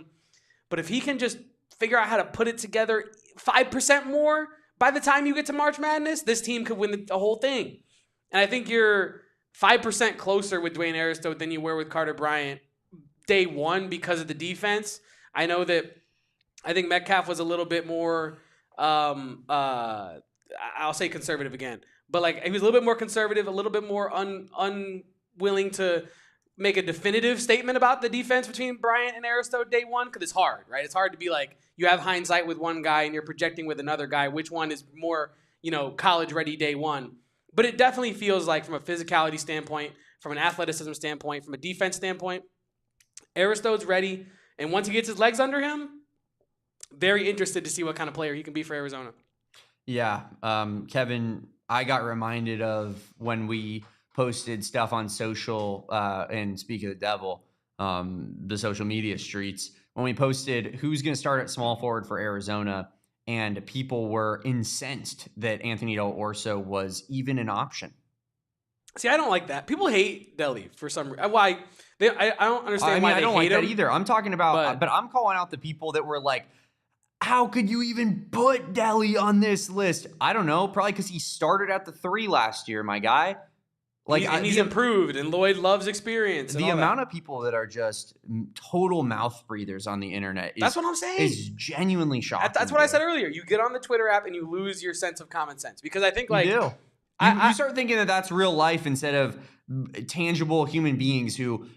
But if he can just figure out how to put it together 5% more by the time you get to March Madness, this team could win the whole thing. And I think you're 5% closer with Dwayne Aristode than you were with Carter Bryant day one because of the defense. I think Metcalf was a little bit more, I'll say conservative again. But like he was a little bit more conservative, a little bit more unwilling to make a definitive statement about the defense between Bryant and Aristode day one because it's hard, right? It's hard to be like you have hindsight with one guy and you're projecting with another guy. Which one is more, college ready day one? But it definitely feels like from a physicality standpoint, from an athleticism standpoint, from a defense standpoint, Aristode's ready. And once he gets his legs under him, very interested to see what kind of player he can be for Arizona. Yeah, Kevin, I got reminded of when we posted stuff on social, and speak of the devil, the social media streets, when we posted who's going to start at small forward for Arizona, and people were incensed that Anthony Del Orso was even an option. See, I don't like that. People hate Delhi for some reason. Why? I don't understand why they hate him. I don't like that either. I'm talking about, but I'm calling out the people that were like, how could you even put Delhi on this list? I don't know. Probably because he started at the 3 last year, my guy. Like, he's improved, and Lloyd loves experience. The amount of people that are just total mouth breathers on the internet that's what I'm saying. Is genuinely shocking. That's what I said earlier. You get on the Twitter app and you lose your sense of common sense. Because I think, like... You do. You start thinking that that's real life instead of tangible human beings who,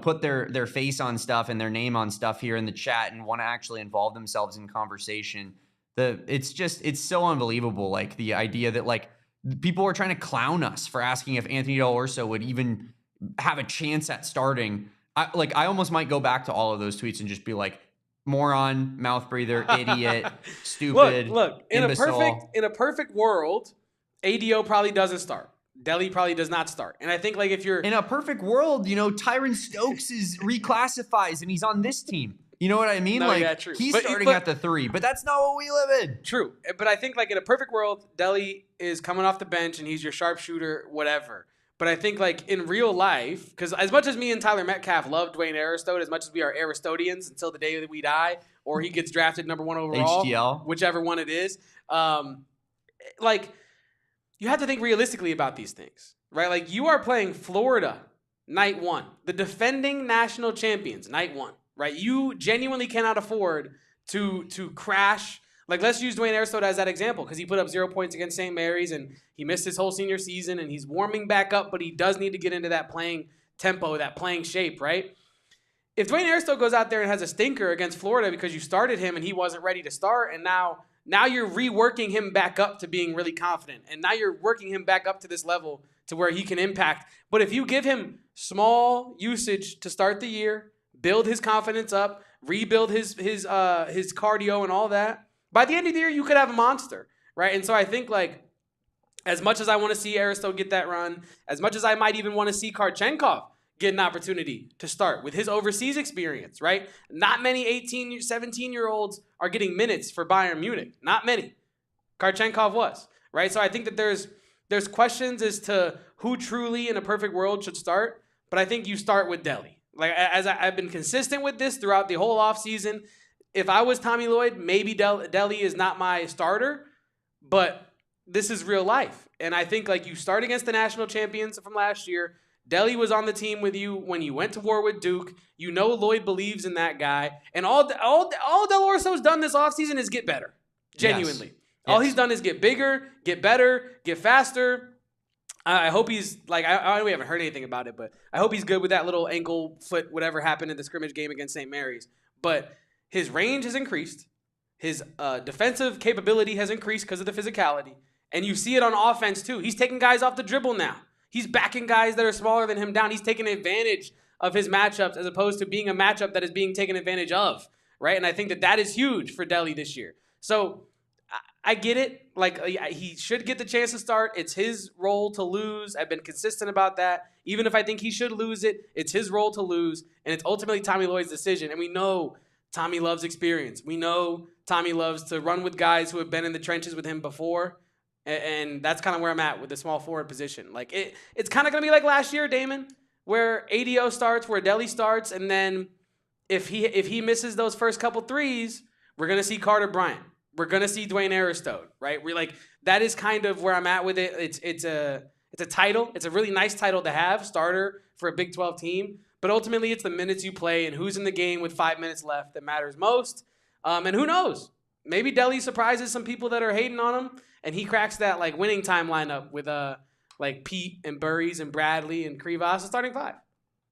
put their face on stuff and their name on stuff here in the chat and want to actually involve themselves in conversation. It's so unbelievable. Like the idea that like people are trying to clown us for asking if Anthony Del Orso would even have a chance at starting. I almost might go back to all of those tweets and just be like, moron, mouth breather, idiot, stupid. Look, in a perfect world, ADO probably doesn't start. Delhi probably does not start. And I think like if you're in a perfect world, Tyron Stokes reclassifies and he's on this team. You know what I mean? No, yeah, true. He's starting at the 3, but that's not what we live in. True. But I think like in a perfect world, Delhi is coming off the bench and he's your sharpshooter, whatever. But I think like in real life, because as much as me and Tyler Metcalf love Dwayne Aristode, as much as we are Aristodians until the day that we die, or he gets drafted number 1 overall, HTL. Whichever one it is, you have to think realistically about these things, right? Like you are playing Florida night 1, the defending national champions night 1, right? You genuinely cannot afford to crash Like, let's use Dwayne Aristode as that example because he put up 0 points against St. Mary's and he missed his whole senior season and he's warming back up, but he does need to get into that playing tempo, that playing shape, right? If Dwayne Aristode goes out there and has a stinker against Florida because you started him and he wasn't ready to start, and now you're reworking him back up to being really confident, and now you're working him back up to this level to where he can impact. But if you give him small usage to start the year, build his confidence up, rebuild his cardio and all that, by the end of the year, you could have a monster, right? And so I think, like, as much as I want to see Aristode get that run, as much as I might even want to see Kharchenkov get an opportunity to start with his overseas experience, right? Not many 18, 17-year-olds are getting minutes for Bayern Munich. Not many. Kharchenkov was, right? So I think that there's questions as to who truly in a perfect world should start, but I think you start with Delhi. Like, as I've been consistent with this throughout the whole offseason, if I was Tommy Lloyd, maybe Delhi is not my starter, but this is real life. And I think, like, you start against the national champions from last year. Delhi was on the team with you when you went to war with Duke. You know Lloyd believes in that guy. And all Del Orso's done this offseason is get better. Genuinely. Yes. All he's done is get bigger, get better, get faster. I hope he's, like, we haven't heard anything about it, but I hope he's good with that little ankle, foot, whatever happened in the scrimmage game against St. Mary's. But his range has increased. His defensive capability has increased because of the physicality. And you see it on offense, too. He's taking guys off the dribble now. He's backing guys that are smaller than him down. He's taking advantage of his matchups as opposed to being a matchup that is being taken advantage of, right? And I think that is huge for Delhi this year. So I get it. Like, he should get the chance to start. It's his role to lose. I've been consistent about that. Even if I think he should lose it, it's his role to lose. And it's ultimately Tommy Lloyd's decision. And we know Tommy loves experience. We know Tommy loves to run with guys who have been in the trenches with him before. And that's kind of where I'm at with the small forward position. Like, it's kind of going to be like last year, Damon, where ADO starts, where Delhi starts, and then if he misses those first couple threes, we're going to see Carter Bryant. We're going to see Dwayne Aristode, right? We're like, that is kind of where I'm at with it. It's a title. It's a really nice title to have, starter for a Big 12 team. But ultimately, it's the minutes you play and who's in the game with 5 minutes left that matters most. And who knows? Maybe Delhi surprises some people that are hating on him, and he cracks that, like, winning time lineup with like Peat and Burries and Bradley and Krivas, the starting 5.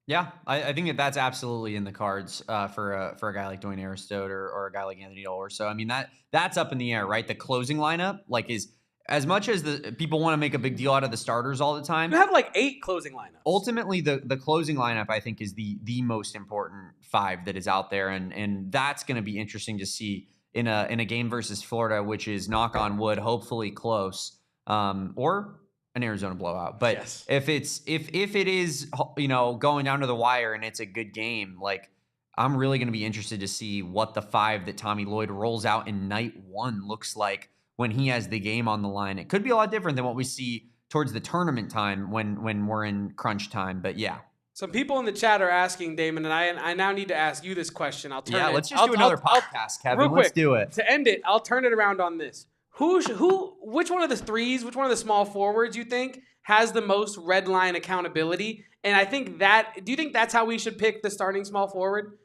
Yeah, I think that's absolutely in the cards for a guy like Dwayne Aristode or a guy like Anthony Del Orso. I mean, that's up in the air, right? The closing lineup, like, is as much as the people want to make a big deal out of the starters all the time. You have like 8 closing lineups. Ultimately, the closing lineup, I think, is the most important 5 that is out there, and that's going to be interesting to see in a game versus Florida, which is, knock on wood, hopefully close, or an Arizona blowout. But yes. if it is, going down to the wire and it's a good game, like, I'm really going to be interested to see what the 5 that Tommy Lloyd rolls out in night 1 looks like when he has the game on the line. It could be a lot different than what we see towards the tournament time when we're in crunch time. But yeah. Some people in the chat are asking, Damon, and I now need to ask you this question. Let's just do another podcast, Kevin. Let's do it. To end it, I'll turn it around on this. Which one of the threes, which one of the small forwards you think has the most red line accountability? And I think do you think that's how we should pick the starting small forward?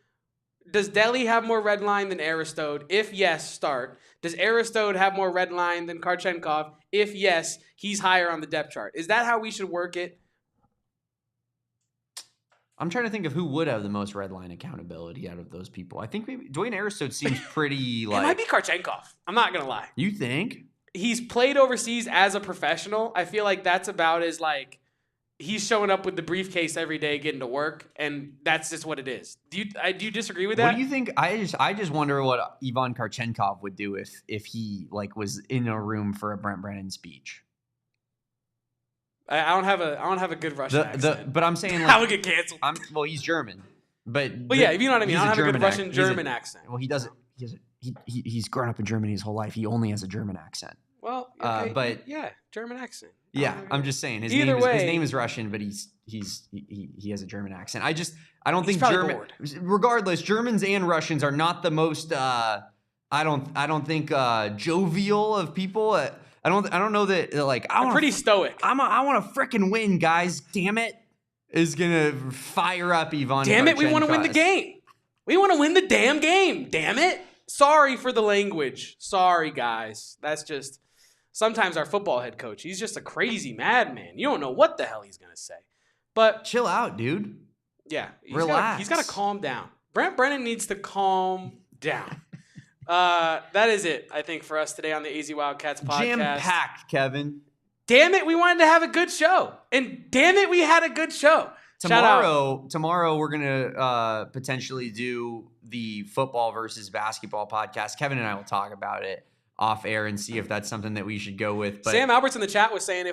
Does Delhi have more red line than Aristode? If yes, start. Does Aristode have more red line than Kharchenkov? If yes, he's higher on the depth chart. Is that how we should work it? I'm trying to think of who would have the most red line accountability out of those people. I think maybe Dwayne Aristode seems pretty like... It might be Kharchenkov. I'm not going to lie. You think? He's played overseas as a professional. I feel like that's about as, like, he's showing up with the briefcase every day getting to work, and that's just what it is. Do you disagree with that? What do you think? I just wonder what Ivan Kharchenkov would do if he, like, was in a room for a Brent Brennan speech. I don't have a good Russian accent. But I'm saying, like, I would get canceled. Well, he's German, but yeah, if you know what I mean. I don't have a good Russian German accent. Well, he doesn't. He's grown up in Germany his whole life. He only has a German accent. Well, okay, but yeah, German accent. Yeah, I'm just saying his Either way, his name is Russian, but he has a German accent. I don't think bored. Regardless, Germans and Russians are not the most. I don't think jovial of people. I don't know that, like, I'm pretty stoic. I want to frickin' win, guys. Damn it, is gonna fire up Ivan. Damn it, we want to win the game. We want to win the damn game. Damn it. sorry for the language. Sorry, guys. That's just sometimes our football head coach. He's just a crazy madman. You don't know what the hell he's going to say. But chill out, dude. Yeah. Relax. He's got to calm down. Brent Brennan needs to calm down. That is it, I think, for us today on the AZ Wildcats podcast. Jam-packed, Kevin. Damn it, we wanted to have a good show. And damn it, we had a good show. Tomorrow we're going to potentially do the football versus basketball podcast. Kevin and I will talk about it off air and see if that's something that we should go with. But Sam Alberts in the chat was saying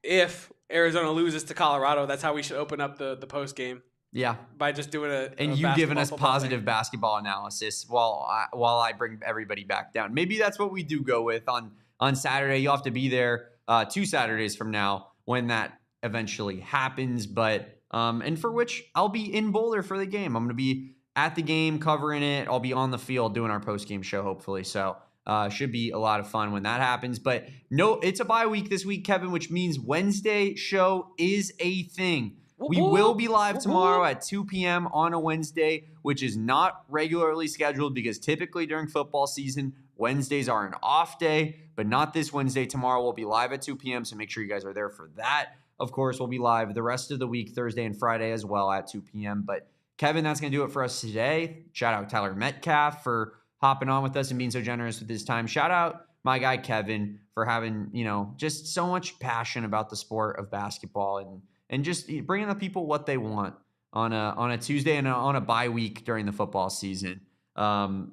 if Arizona loses to Colorado, that's how we should open up the post game. Yeah, by just doing you giving us positive basketball analysis while I bring everybody back down. Maybe that's what we do go with on Saturday. You'll have to be there 2 Saturdays from now when that eventually happens. But and for which I'll be in Boulder for the game. I'm going to be at the game covering it. I'll be on the field doing our post game show hopefully. So should be a lot of fun when that happens. But no, it's a bye week this week, Kevin, which means Wednesday show is a thing. We will be live tomorrow at 2 p.m. on a Wednesday, which is not regularly scheduled because typically during football season, Wednesdays are an off day, but not this Wednesday. Tomorrow we'll be live at 2 p.m., so make sure you guys are there for that. Of course, we'll be live the rest of the week, Thursday and Friday as well at 2 p.m. But Kevin, that's going to do it for us today. Shout out Tyler Metcalf for hopping on with us and being so generous with his time. Shout out my guy Kevin for having, just so much passion about the sport of basketball and just bringing the people what they want on a Tuesday and on a bye week during the football season. Follow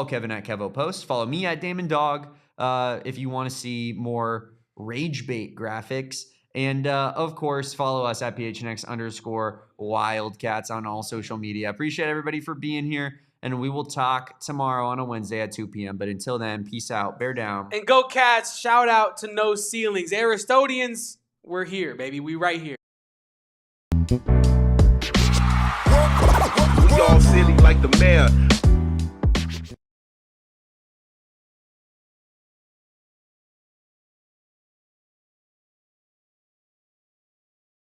Kevin at KevoPost. Follow me at Damon Dog if you want to see more rage bait graphics. And, of course, follow us at PHNX_Wildcats on all social media. Appreciate everybody for being here. And we will talk tomorrow on a Wednesday at 2 p.m. But until then, peace out. Bear down. And go Cats. Shout out to No Ceilings. Aristodians. We're here, baby. We right here. We all silly like the mayor.